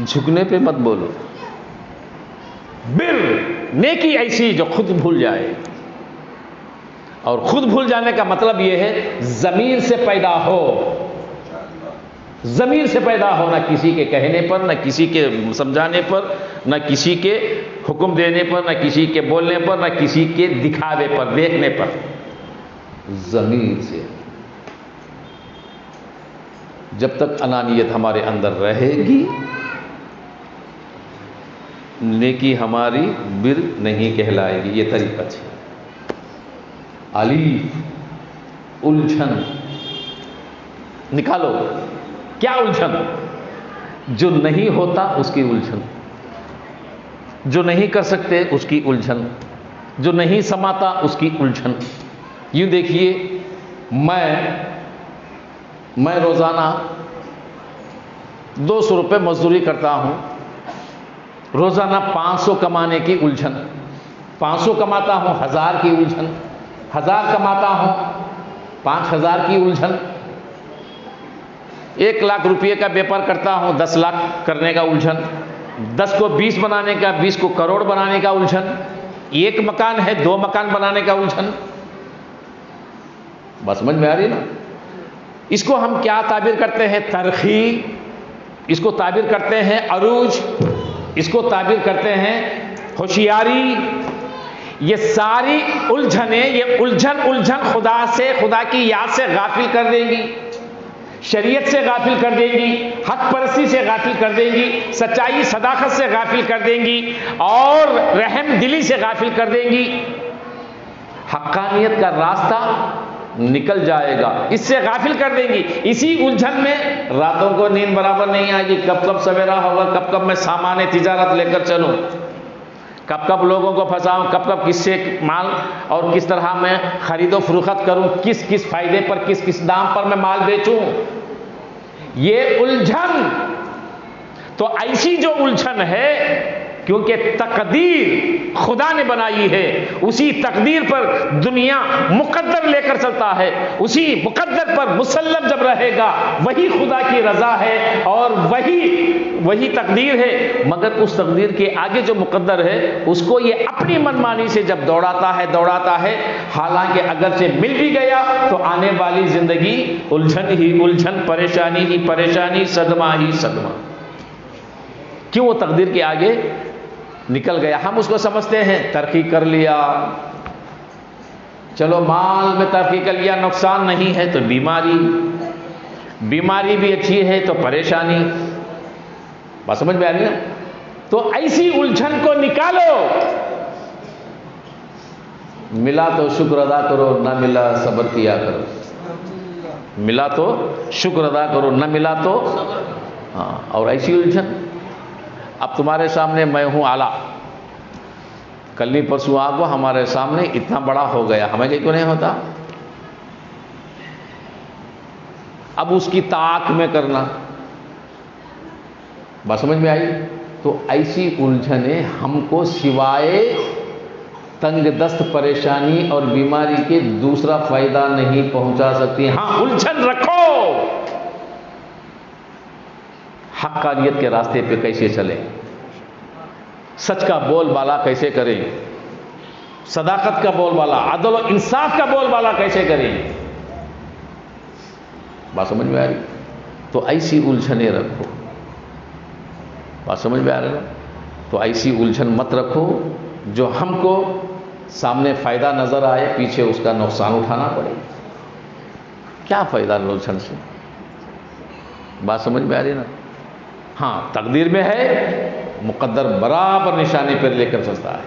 جھکنے پہ مت بولو۔ بر، نیکی ایسی جو خود بھول جائے، اور خود بھول جانے کا مطلب یہ ہے ضمیر سے پیدا ہو، ضمیر سے پیدا ہو، نہ کسی کے کہنے پر، نہ کسی کے سمجھانے پر، نہ کسی کے حکم دینے پر، نہ کسی کے بولنے پر، نہ کسی کے دکھاوے پر، دیکھنے پر، ضمیر سے۔ جب تک انانیت ہمارے اندر رہے گی نیکی ہماری بر نہیں کہلائے گی۔ یہ طریقہ ہے۔ الف، الجھن نکالو۔ کیا الجھن؟ جو نہیں ہوتا اس کی الجھن، جو نہیں کر سکتے اس کی الجھن، جو نہیں سماتا اس کی الجھن۔ یوں دیکھیے، میں روزانہ 200 روپے مزدوری کرتا ہوں، روزانہ 500 کمانے کی الجھن، 500 کماتا ہوں 1000 کی الجھن، 1000 کماتا ہوں 5000 کی الجھن، 1 لاکھ روپے کا بیپار کرتا ہوں 10 لاکھ کرنے کا الجھن، 10 کو 20 بنانے کا، 20 کو کروڑ بنانے کا الجھن، 1 مکان ہے 2 مکان بنانے کا الجھن۔ بس سمجھ میں آ رہی نا؟ اس کو ہم کیا تعبیر کرتے ہیں؟ ترقی، اس کو تعبیر کرتے ہیں عروج، اس کو تعبیر کرتے ہیں ہوشیاری۔ یہ ساری الجھنیں، یہ الجھن خدا سے، خدا کی یاد سے غافل کر دیں گی، شریعت سے غافل کر دیں گی، حق پرستی سے غافل کر دیں گی، سچائی صداقت سے غافل کر دیں گی، اور رحم دلی سے غافل کر دیں گی۔ حقانیت کا راستہ نکل جائے گا، اس سے غافل کر دیں گی۔ اسی الجھن میں راتوں کو نیند برابر نہیں آئے گی، کب کب سویرا ہوگا، کب کب میں سامان تجارت لے کر چلوں، کب کب لوگوں کو پھنساؤں، کب کب کس سے مال اور کس طرح میں خرید و فروخت کروں، کس کس فائدے پر، کس کس دام پر میں مال بیچوں۔ یہ الجھن تو ایسی جو الجھن ہے، کیونکہ تقدیر خدا نے بنائی ہے، اسی تقدیر پر دنیا مقدر لے کر چلتا ہے، اسی مقدر پر مسلم جب رہے گا وہی خدا کی رضا ہے اور وہی تقدیر ہے۔ مگر اس تقدیر کے آگے جو مقدر ہے اس کو یہ اپنی منمانی سے جب دوڑاتا ہے، حالانکہ اگرچہ مل بھی گیا تو آنے والی زندگی الجھن ہی الجھن، پریشانی ہی پریشانی، صدمہ ہی صدمہ۔ کیوں؟ وہ تقدیر کے آگے نکل گیا۔ ہم اس کو سمجھتے ہیں ترقی کر لیا، چلو مال میں ترقی کر لیا، نقصان نہیں ہے تو بیماری بھی اچھی ہے تو پریشانی۔ بات سمجھ میں آ رہی ہے؟ تو ایسی الجھن کو نکالو۔ ملا تو شکر ادا کرو، نہ ملا صبر کیا کرو۔ ملا تو شکر ادا کرو، نہ ملا تو ہاں۔ اور ایسی الجھن، اب تمہارے سامنے میں ہوں اعلیٰ، کل نہیں پرسوں آپ وہ ہمارے سامنے اتنا بڑا ہو گیا، ہمیں کیوں نہیں ہوتا؟ اب اس کی طاق میں کرنا۔ بات سمجھ میں آئی؟ تو ایسی الجھنیں ہم کو سوائے تنگ دست پریشانی اور بیماری کے دوسرا فائدہ نہیں پہنچا سکتی۔ ہاں، الجھن رکھو، حقانیت کے راستے پہ کیسے چلیں، سچ کا بول بالا کیسے کریں، صداقت کا بول بالا، عدل و انصاف کا بول بالا کیسے کریں۔ بات سمجھ میں آ رہی؟ تو ایسی الجھنیں رکھو۔ بات سمجھ میں آ رہی ہے؟ تو ایسی الجھن مت رکھو جو ہم کو سامنے فائدہ نظر آئے، پیچھے اس کا نقصان اٹھانا پڑے۔ کیا فائدہ الجھن سے؟ بات سمجھ میں آ رہی نا؟ ہاں تقدیر میں ہے، مقدر برابر نشانی پر لے کر چلتا ہے،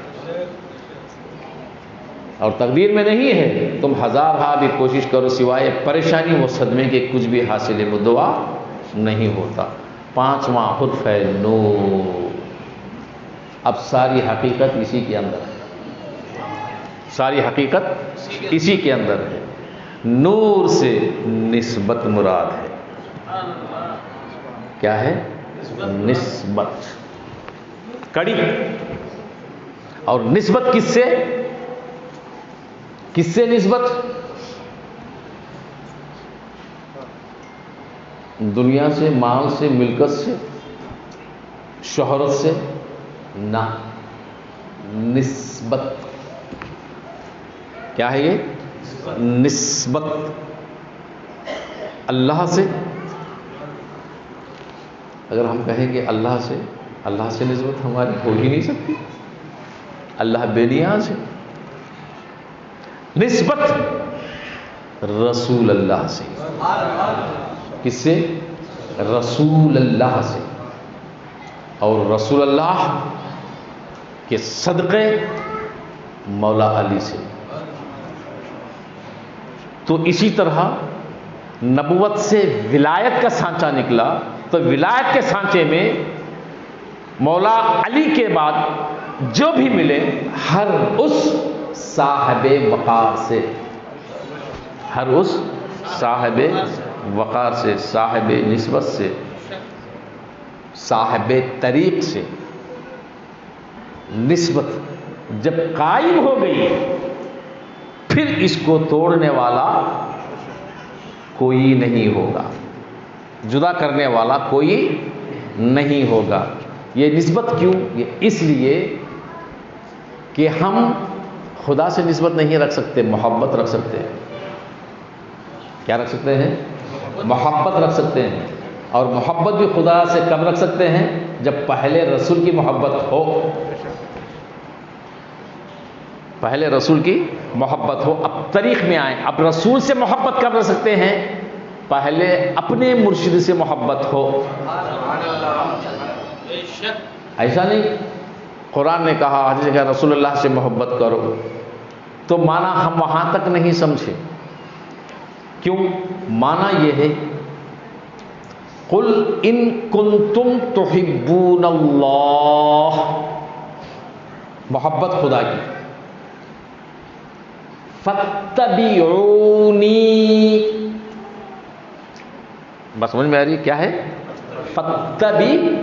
اور تقدیر میں نہیں ہے تم ہزار ہاں بھی کوشش کرو، سوائے پریشانی و صدمے کے کچھ بھی حاصل مدعا نہیں ہوتا۔ پانچواں حرف ہے نور۔ اب ساری حقیقت اسی کے اندر ہے، ساری حقیقت اسی کے اندر ہے۔ نور سے نسبت مراد ہے۔ کیا ہے؟ نسبت، کڑی۔ اور نسبت کس سے؟ کس سے نسبت؟ دنیا سے، مال سے، ملکت سے، شہرت سے نہ، نسبت۔ کیا ہے یہ؟ نسبت۔ اللہ سے اگر ہم کہیں گے اللہ سے نسبت ہماری ہو ہی نہیں سکتی، اللہ بے نیاز ہے۔ نسبت رسول اللہ سے۔ کس سے؟ رسول اللہ سے، اور رسول اللہ کے صدقے مولا علی سے۔ تو اسی طرح نبوت سے ولایت کا سانچہ نکلا، تو ولایت کے سانچے میں مولا علی کے بعد جو بھی ملے ہر اس صاحب وقار سے، ہر اس صاحب وقار سے، صاحب نسبت سے، صاحب طریق سے۔ نسبت جب قائم ہو گئی پھر اس کو توڑنے والا کوئی نہیں ہوگا، جدا کرنے والا کوئی نہیں ہوگا۔ یہ نسبت کیوں؟ یہ اس لیے کہ ہم خدا سے نسبت نہیں رکھ سکتے، محبت رکھ سکتے ہیں۔ کیا رکھ سکتے ہیں؟ محبت رکھ سکتے ہیں، اور محبت بھی خدا سے کب رکھ سکتے ہیں؟ جب پہلے رسول کی محبت ہو، پہلے رسول کی محبت ہو۔ اب طریق میں آئیں، اب رسول سے محبت کب رکھ سکتے ہیں؟ پہلے اپنے مرشد سے محبت ہو۔ ایسا نہیں قرآن نے کہا حدیث کہ رسول اللہ سے محبت کرو، تو معنی ہم وہاں تک نہیں سمجھے۔ کیوں؟ معنی یہ ہے قل ان کنتم تحبون اللہ، محبت خدا کی، فاتبعونی، بس سمجھ میں آ رہی ہے کیا ہے؟ فاتبعونی۔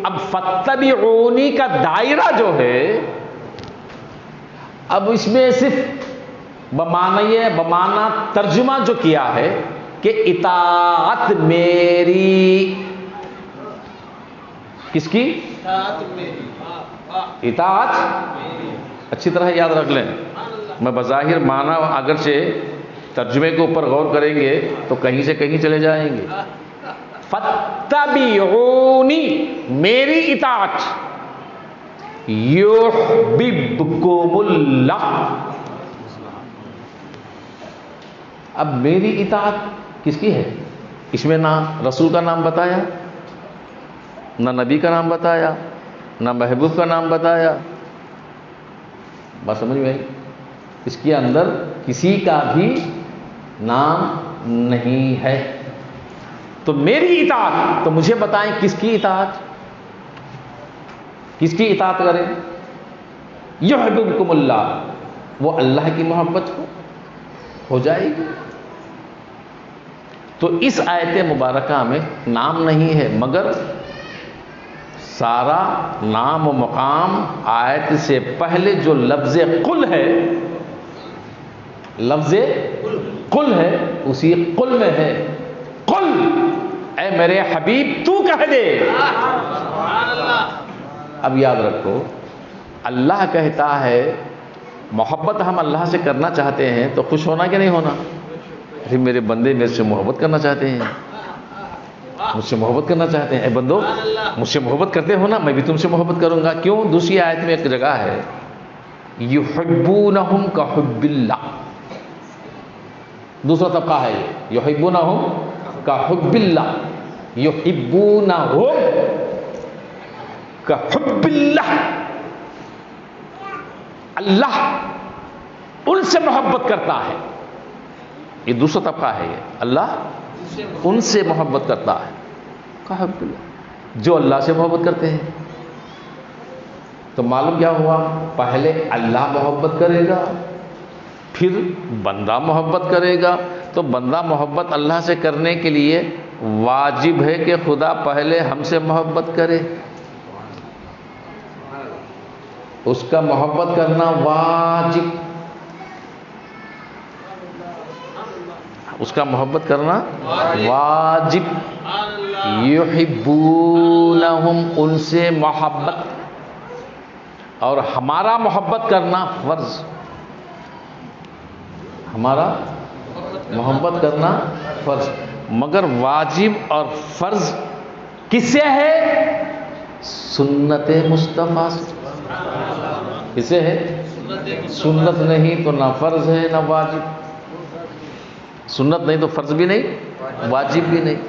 اب فاتبعونی کا دائرہ جو ہے، اب اس میں صرف بمعنی ترجمہ جو کیا ہے کہ اطاعت میری، کس کی؟ اطاعت، اچھی طرح یاد رکھ لیں۔ میں بظاہر معنی اگرچہ ترجمے کے اوپر غور کریں گے تو کہیں سے کہیں چلے جائیں گے۔ فاتبعونی، میری اطاعت، یحببکم اللہ۔ اب میری اطاعت کس کی ہے؟ اس میں نہ رسول کا نام بتایا، نہ نبی کا نام بتایا، نہ محبوب کا نام بتایا۔ بات سمجھ میں آئی؟ اس کے اندر کسی کا بھی نام نہیں ہے۔ تو میری اطاعت، تو مجھے بتائیں کس کی اطاعت؟ کس کی اطاعت کریں؟ یحببکم اللہ، وہ اللہ کی محبت ہو جائے گی۔ تو اس آیت مبارکہ میں نام نہیں ہے، مگر سارا نام و مقام آیت سے پہلے جو لفظ قل ہے، لفظ قل ہے، اسی قل میں ہے۔ قل، اے میرے حبیب تو کہہ دے۔ اب یاد رکھو، اللہ کہتا ہے محبت ہم اللہ سے کرنا چاہتے ہیں تو خوش ہونا کہ نہیں ہونا؟ ارے میرے بندے میرے سے محبت کرنا چاہتے ہیں، مجھ سے محبت کرنا چاہتے ہیں، اے بندو مجھ سے محبت کرتے ہو نا، میں بھی تم سے محبت کروں گا۔ کیوں؟ دوسری آیت میں ایک جگہ ہے یحبونہم کحب اللہ، دوسرا طبقہ ہے یہ، یحبونہم کحب اللہ یحبونہم کحب اللہ، اللہ ان سے محبت کرتا ہے. یہ دوسرا طبقہ ہے، یہ اللہ ان سے محبت کرتا ہے. کحب اللہ، جو اللہ سے محبت کرتے ہیں. تو معلوم کیا ہوا؟ پہلے اللہ محبت کرے گا، پھر بندہ محبت کرے گا. تو بندہ محبت اللہ سے کرنے کے لیے واجب ہے کہ خدا پہلے ہم سے محبت کرے. اس کا محبت کرنا واجب، اس کا محبت کرنا واجب. یحبونہم، ان سے محبت. اور ہمارا محبت کرنا فرض، ہمارا محبت کرنا فرض. مگر واجب اور فرض کس سے ہے؟ سنت مصطفیٰ سے. کس سے ہے؟ سنت نہیں تو نہ فرض ہے نہ واجب. سنت نہیں تو فرض بھی نہیں، واجب بھی نہیں.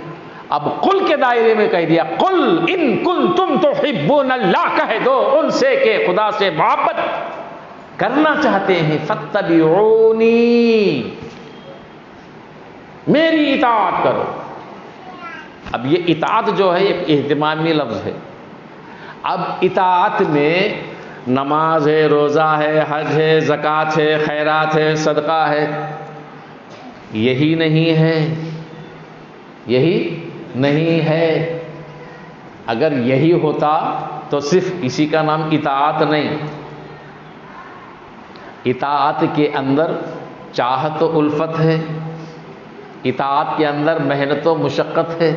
اب قل کے دائرے میں کہہ دیا، قل ان کنتم تحبون اللہ، کہہ دو ان سے کہ خدا سے محبت کرنا چاہتے ہیں، فاتبعونی، میری اطاعت کرو. اب یہ اطاعت جو ہے ایک اہتمامی لفظ ہے. اب اطاعت میں نماز ہے، روزہ ہے، حج ہے، زکوٰۃ ہے، خیرات ہے، صدقہ ہے، یہی نہیں ہے، یہی نہیں ہے. اگر یہی ہوتا تو صرف اسی کا نام اطاعت نہیں. اطاعت کے اندر چاہت و الفت ہے، اطاعت کے اندر محنت و مشقت ہے،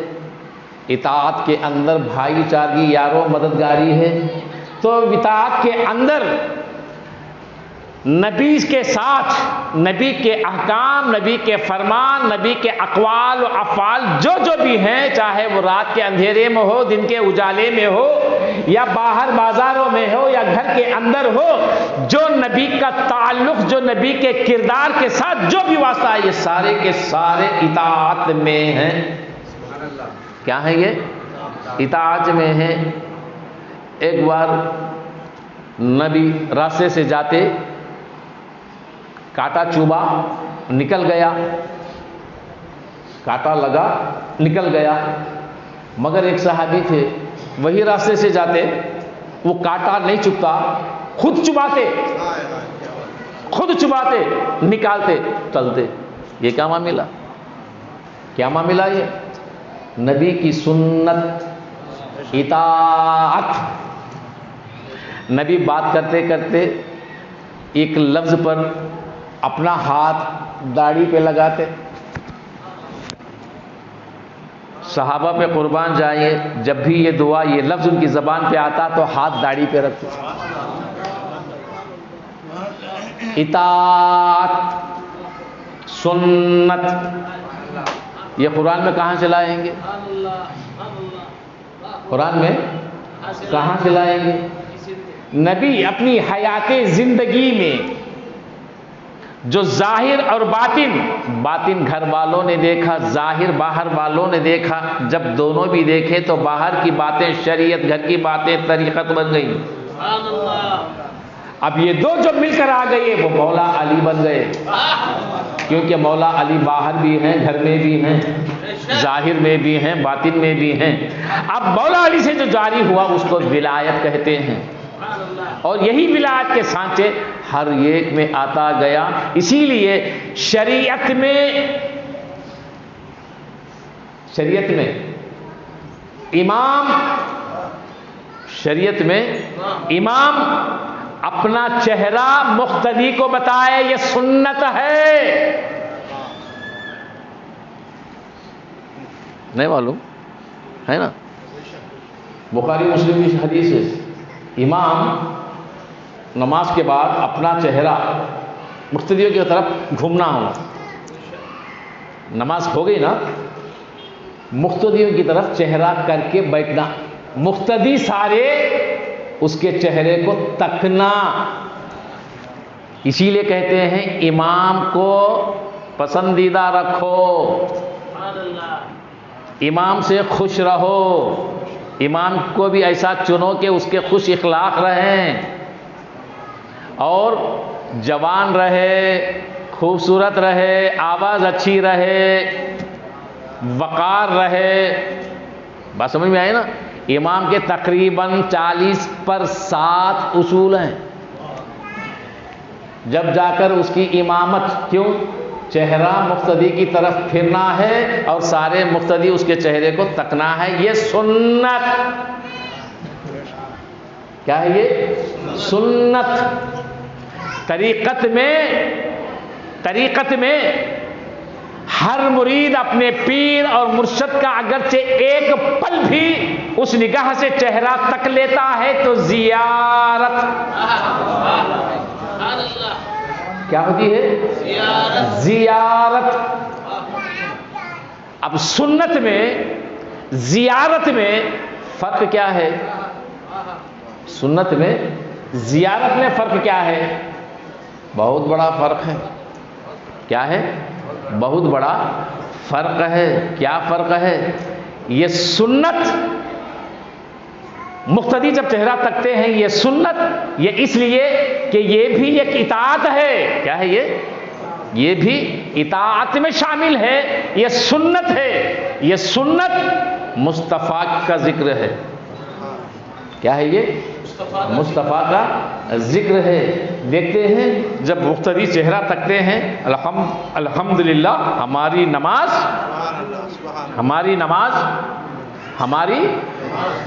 اطاعت کے اندر بھائی چارگی، یار و مددگاری ہے. تو اطاعت کے اندر نبی کے ساتھ، نبی کے احکام، نبی کے فرمان، نبی کے اقوال و افعال جو بھی ہیں، چاہے وہ رات کے اندھیرے میں ہو، دن کے اجالے میں ہو، یا باہر بازاروں میں ہو، یا گھر کے اندر ہو، جو نبی کا تعلق، جو نبی کے کردار کے ساتھ جو بھی واسطہ ہے، یہ سارے کے سارے اطاعت میں ہیں. کیا ہے یہ؟ اطاعت میں ہیں. ایک بار نبی راستے سے جاتے، کانٹا چوبا، نکل گیا، کانٹا لگا، نکل گیا. مگر ایک صحابی تھے، وہی راستے سے جاتے، وہ کانٹا نہیں چبھتا، خود چباتے، نکالتے، چلتے. یہ کیا معاملہ؟ کیا معاملہ یہ؟ نبی کی سنت، اطاعت. نبی بات کرتے کرتے ایک لفظ پر اپنا ہاتھ داڑھی پہ لگاتے. صحابہ پہ قربان جائیں، جب بھی یہ دعا، یہ لفظ ان کی زبان پہ آتا تو ہاتھ داڑھی پہ رکھتے. اطاعت، سنت، یہ قرآن میں کہاں سے لائیں گے؟ قرآن میں کہاں سے لائیں گے؟ نبی اپنی حیات زندگی میں جو ظاہر اور باطن گھر والوں نے دیکھا، ظاہر باہر والوں نے دیکھا. جب دونوں بھی دیکھے تو باہر کی باتیں شریعت، گھر کی باتیں طریقت بن گئی. اب یہ دو جو مل کر آ گئے وہ مولا علی بن گئے. کیونکہ مولا علی باہر بھی ہیں، گھر میں بھی ہیں، ظاہر میں بھی ہیں، باطن میں بھی ہیں. اب مولا علی سے جو جاری ہوا اس کو ولایت کہتے ہیں. اور یہی ولایت کے سانچے ہر ایک میں آتا گیا. اسی لیے شریعت میں امام اپنا چہرہ مقتدی کو بتائے، یہ سنت ہے. نہیں معلوم ہے نا؟ بخاری مسلم کی حدیث ہے، امام نماز کے بعد اپنا چہرہ مقتدیوں کی طرف گھومنا ہونا. نماز ہو گئی نا، مقتدیوں کی طرف چہرہ کر کے بیٹھنا، مقتدی سارے اس کے چہرے کو تکنا. اسی لیے کہتے ہیں امام کو پسندیدہ رکھو. امام سے خوش رہو، امام کو بھی ایسا چنو کہ اس کے خوش اخلاق رہیں، اور جوان رہے، خوبصورت رہے، آواز اچھی رہے، وقار رہے۔ بات سمجھ میں آئی نا؟ امام کے تقریباً 40 پر 7 اصول ہیں، جب جا کر اس کی امامت، کیوں؟ چہرہ مقتدی کی طرف پھرنا ہے اور سارے مقتدی اس کے چہرے کو تکنا ہے، یہ سنت۔ کیا ہے یہ؟ سنت۔ طریقت میں ہر مرید اپنے پیر اور مرشد کا اگرچہ ایک پل بھی اس نگاہ سے چہرہ تک لیتا ہے تو زیارت کیا ہوتی ہے؟ زیارت۔ اب سنت میں زیارت میں فرق کیا ہے؟ سنت میں زیارت میں فرق کیا ہے؟ بہت بڑا فرق ہے۔ کیا ہے؟ بہت بڑا فرق ہے۔ کیا فرق ہے؟ یہ سنت، مقتدی جب چہرہ تکتے ہیں، یہ سنت، یہ اس لیے کہ یہ بھی ایک اطاعت ہے۔ کیا ہے یہ بھی اطاعت میں شامل ہے، یہ سنت ہے۔ یہ سنت مصطفیٰ کا ذکر ہے۔ کیا ہے یہ؟ مصطفیٰ کا ذکر ہے۔ دیکھتے ہیں جب مقتدی چہرہ تکتے ہیں، الحمدللہ ہماری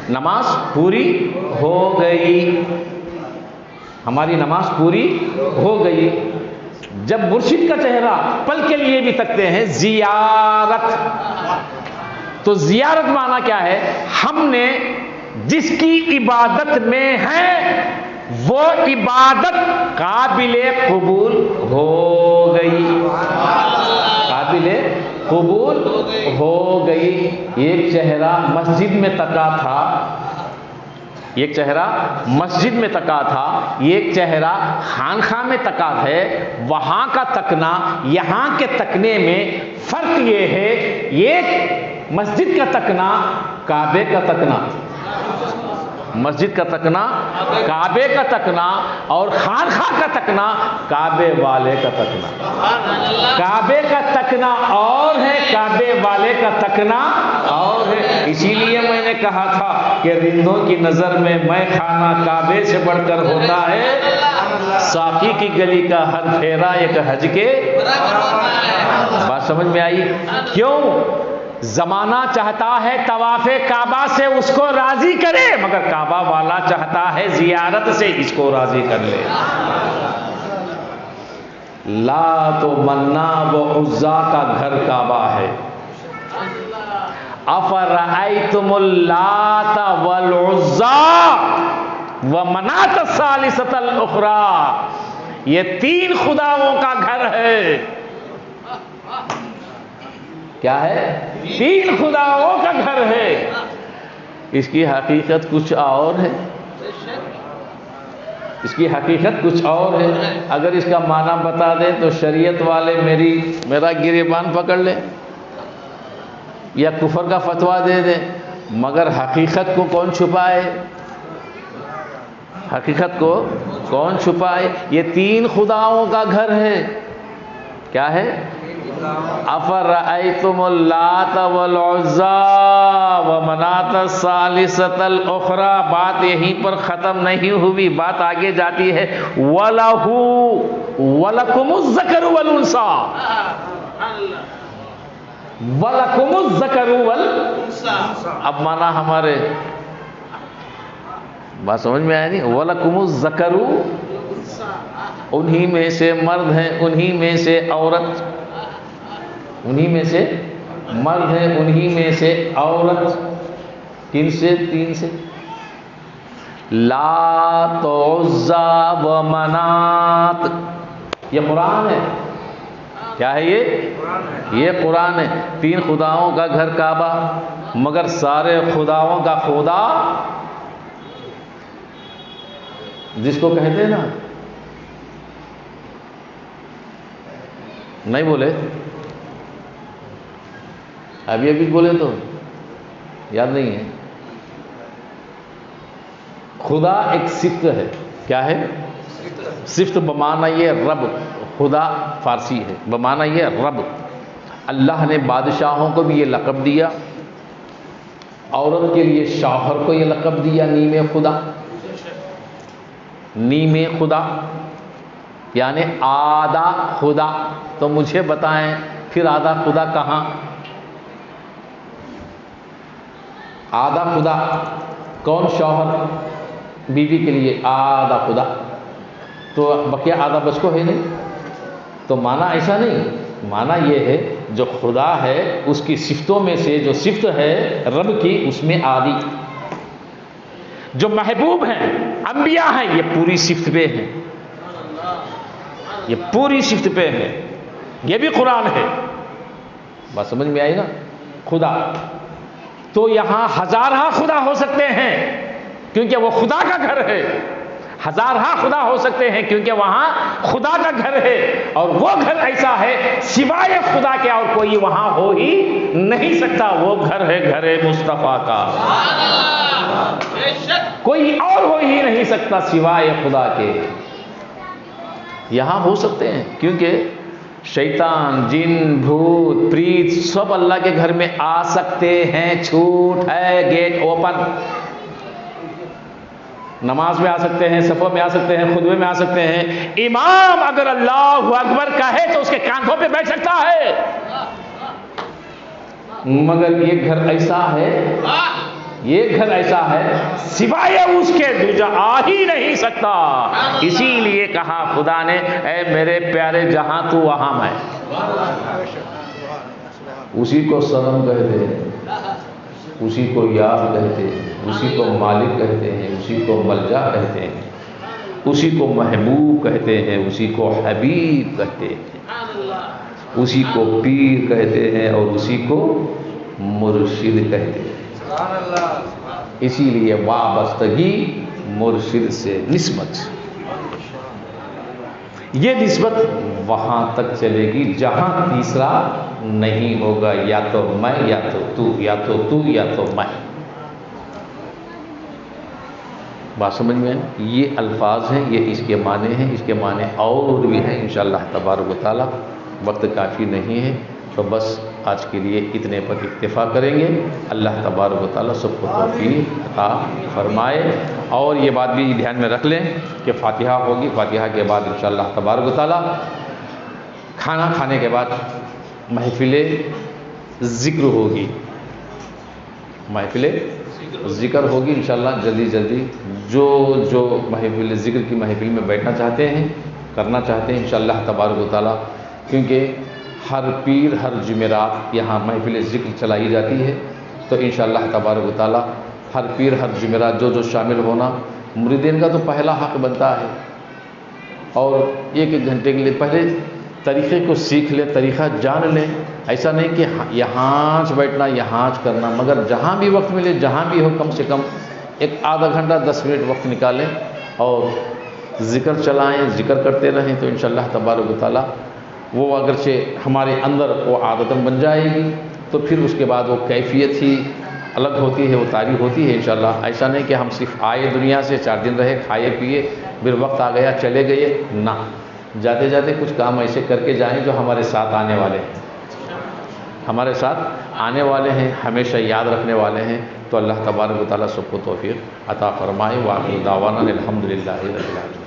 نماز پوری ہو گئی، ہماری نماز پوری ہو گئی۔ جب مرشد کا چہرہ پل کے لیے بھی تکتے ہیں، زیارت، تو زیارت معنی کیا ہے؟ ہم نے جس کی عبادت میں ہیں وہ عبادت قابل قبول ہو گئی، قابل قبول ہو گئی۔ ایک چہرہ مسجد میں تکا تھا، ایک چہرہ مسجد میں تکا تھا، ایک چہرہ خانقاہ میں تکا ہے۔ وہاں کا تکنا یہاں کے تکنے میں فرق یہ ہے، ایک مسجد کا تکنا کعبے کا تکنا، مسجد کا تکنا کعبے کا تکنا، اور خانقاہ کا تکنا کعبے والے کا تکنا۔ کعبے کا تکنا اور ہے، کعبے والے کا تکنا اور ہے۔ اسی لیے میں نے کہا تھا کہ رندوں کی نظر میں خانہ کعبے سے بڑھ کر ہوتا ہے، ساقی کی گلی کا ہر پھیرا ایک حج کے۔ بات سمجھ میں آئی؟ کیوں؟ زمانہ چاہتا ہے طواف کعبہ سے اس کو راضی کرے، مگر کعبہ والا چاہتا ہے زیارت سے اس کو راضی کر لے۔ لات و منات و عزا کا گھر کعبہ ہے۔ افرأیتم اللات والعزا ومناۃ الثالثۃ الاخری، یہ 3 خداؤں کا گھر ہے۔ کیا ہے؟ 3 خداؤں کا گھر ہے۔ اس کی حقیقت کچھ اور ہے، اس کی حقیقت کچھ اور ہے۔ اگر اس کا معنی بتا دیں تو شریعت والے میرا گریبان پکڑ لیں یا کفر کا فتویٰ دے دیں، مگر حقیقت کو کون چھپائے؟ حقیقت کو کون چھپائے؟ یہ 3 خداؤں کا گھر ہے۔ کیا ہے؟ افرأیتم اللات والعزا ومناۃ الثالثۃ الاخری۔ بات یہیں پر ختم نہیں ہوئی، بات آگے جاتی ہے۔ وَلَهُ وَلَكُمُ الذَّكَرُ وَالْأُنثىٰ، وَلَكُمُ الذَّكَرُ وَالْأُنثىٰ۔ اب مانا ہمارے بات سمجھ میں آیا نہیں؟ وَلَكُمُ الذَّكَرُ، انہی میں سے مرد ہیں، انہی میں سے عورت، انہی میں سے مرد ہیں، انہی میں سے عورت۔ کن سے؟ 3 سے۔ لات عزا و منات، یہ قرآن ہے۔ کیا ہے یہ قرآن ہے۔ 3 خداؤں کا گھر کعبہ، مگر سارے خداؤں کا خدا جس کو کہتے ہیں نا، نہیں بولے ابھی بولے تو یاد نہیں ہے؟ خدا ایک صفت ہے. کیا ہے؟ صفت بمعنی یہ رب. خدا فارسی ہے، بمعنی یہ رب. اللہ نے بادشاہوں کو بھی یہ لقب دیا، عورت کے لیے شوہر کو یہ لقب دیا نیم خدا. نیم خدا یعنی آدھا خدا. تو مجھے بتائیں پھر آدھا خدا کہاں؟ آدھا خدا کون؟ شوہر بیوی کے لیے آدھا خدا، تو بقیہ آدھا بچ کو ہے نہیں. تو معنی ایسا نہیں، معنی یہ ہے جو خدا ہے اس کی صفتوں میں سے جو صفت ہے رب کی، اس میں آدھی. جو محبوب ہیں انبیاء ہیں یہ پوری صفت پہ ہیں، یہ پوری صفت پہ ہے. یہ بھی قرآن ہے. بات سمجھ میں آئی نا؟ خدا تو یہاں ہزارہ خدا ہو سکتے ہیں کیونکہ وہ خدا کا گھر ہے. ہزارہ خدا ہو سکتے ہیں کیونکہ وہاں خدا کا گھر ہے، اور وہ گھر ایسا ہے سوائے خدا کے اور کوئی وہاں ہو ہی نہیں سکتا. وہ گھر ہے گھر مصطفیٰ کا، کوئی اور ہو ہی نہیں سکتا سوائے خدا کے. یہاں ہو سکتے ہیں کیونکہ شیطان، جن، بھوت، پریت سب اللہ کے گھر میں آ سکتے ہیں. چھوٹ ہے، گیٹ اوپن. نماز میں آ سکتے ہیں، صفوں میں آ سکتے ہیں، خطبے میں آ سکتے ہیں. امام اگر اللہ اکبر کہے تو اس کے کاندھوں پہ بیٹھ سکتا ہے. مگر یہ گھر ایسا ہے، یہ گھر ایسا ہے سوائے اس کے دوجا آ ہی نہیں سکتا. اسی لیے کہا خدا نے اے میرے پیارے جہاں تو وہاں میں. اسی کو صنم کہتے ہیں، اسی کو یار کہتے ہیں، اسی کو مالک کہتے ہیں، اسی کو ملجا کہتے ہیں، اسی کو محبوب کہتے ہیں، اسی کو حبیب کہتے ہیں، اسی کو پیر کہتے ہیں اور اسی کو مرشد کہتے ہیں. اسی لیے وابستگی مرشد سے نسبت، یہ نسبت وہاں تک چلے گی جہاں تیسرا نہیں ہوگا. یا تو میں، یا تو تو، یا تو تو، یا تو میں. بات سمجھ میں؟ یہ الفاظ ہیں، یہ اس کے معنی ہیں. اس کے معنی اور بھی ہیں انشاءاللہ تبارک و تعالی. وقت کافی نہیں ہے تو بس آج کے لیے اتنے پر اکتفا کریں گے. اللہ تبارک و تعالی سب کو توفیق عطا فرمائے. اور یہ بات بھی دھیان میں رکھ لیں کہ فاتحہ ہوگی، فاتحہ کے بعد انشاءاللہ تبارک و تعالی کھانا کھانے کے بعد محفل ذکر ہوگی. محفل ذکر ہوگی انشاءاللہ جلدی جلدی. جو محفل ذکر کی محفل میں بیٹھنا چاہتے ہیں، کرنا چاہتے ہیں انشاءاللہ تبارک و تعالی، کیونکہ ہر پیر ہر جمعرات یہاں محفل ذکر چلائی جاتی ہے. تو انشاءاللہ تبارک و تعالی ہر پیر ہر جمعرات جو شامل ہونا مریدین کا تو پہلا حق بنتا ہے. اور ایک گھنٹے کے لیے پہلے طریقے کو سیکھ لیں، طریقہ جان لیں. ایسا نہیں کہ یہاں بیٹھنا، یہاں کرنا، مگر جہاں بھی وقت ملے، جہاں بھی ہو، کم سے کم ایک آدھا گھنٹہ 10 منٹ وقت نکالیں اور ذکر چلائیں، ذکر کرتے رہیں. تو انشاءاللہ تبارک و تعالی وہ اگرچہ ہمارے اندر وہ عادتاً بن جائے گی تو پھر اس کے بعد وہ کیفیت ہی الگ ہوتی ہے، وہ تاریخ ہوتی ہے انشاءاللہ. ایسا نہیں کہ ہم صرف آئے دنیا سے 4 دن رہے، کھائے پیے، پھر وقت آ گیا چلے گئے. نہ، جاتے جاتے کچھ کام ایسے کر کے جائیں جو ہمارے ساتھ آنے والے ہیں، ہمارے ساتھ آنے والے ہیں، ہمیشہ یاد رکھنے والے ہیں. تو اللہ تبارک و تعالیٰ سب کو توفیق عطا فرمائے. وآخر دعوانا الحمدللہ رب العالمین.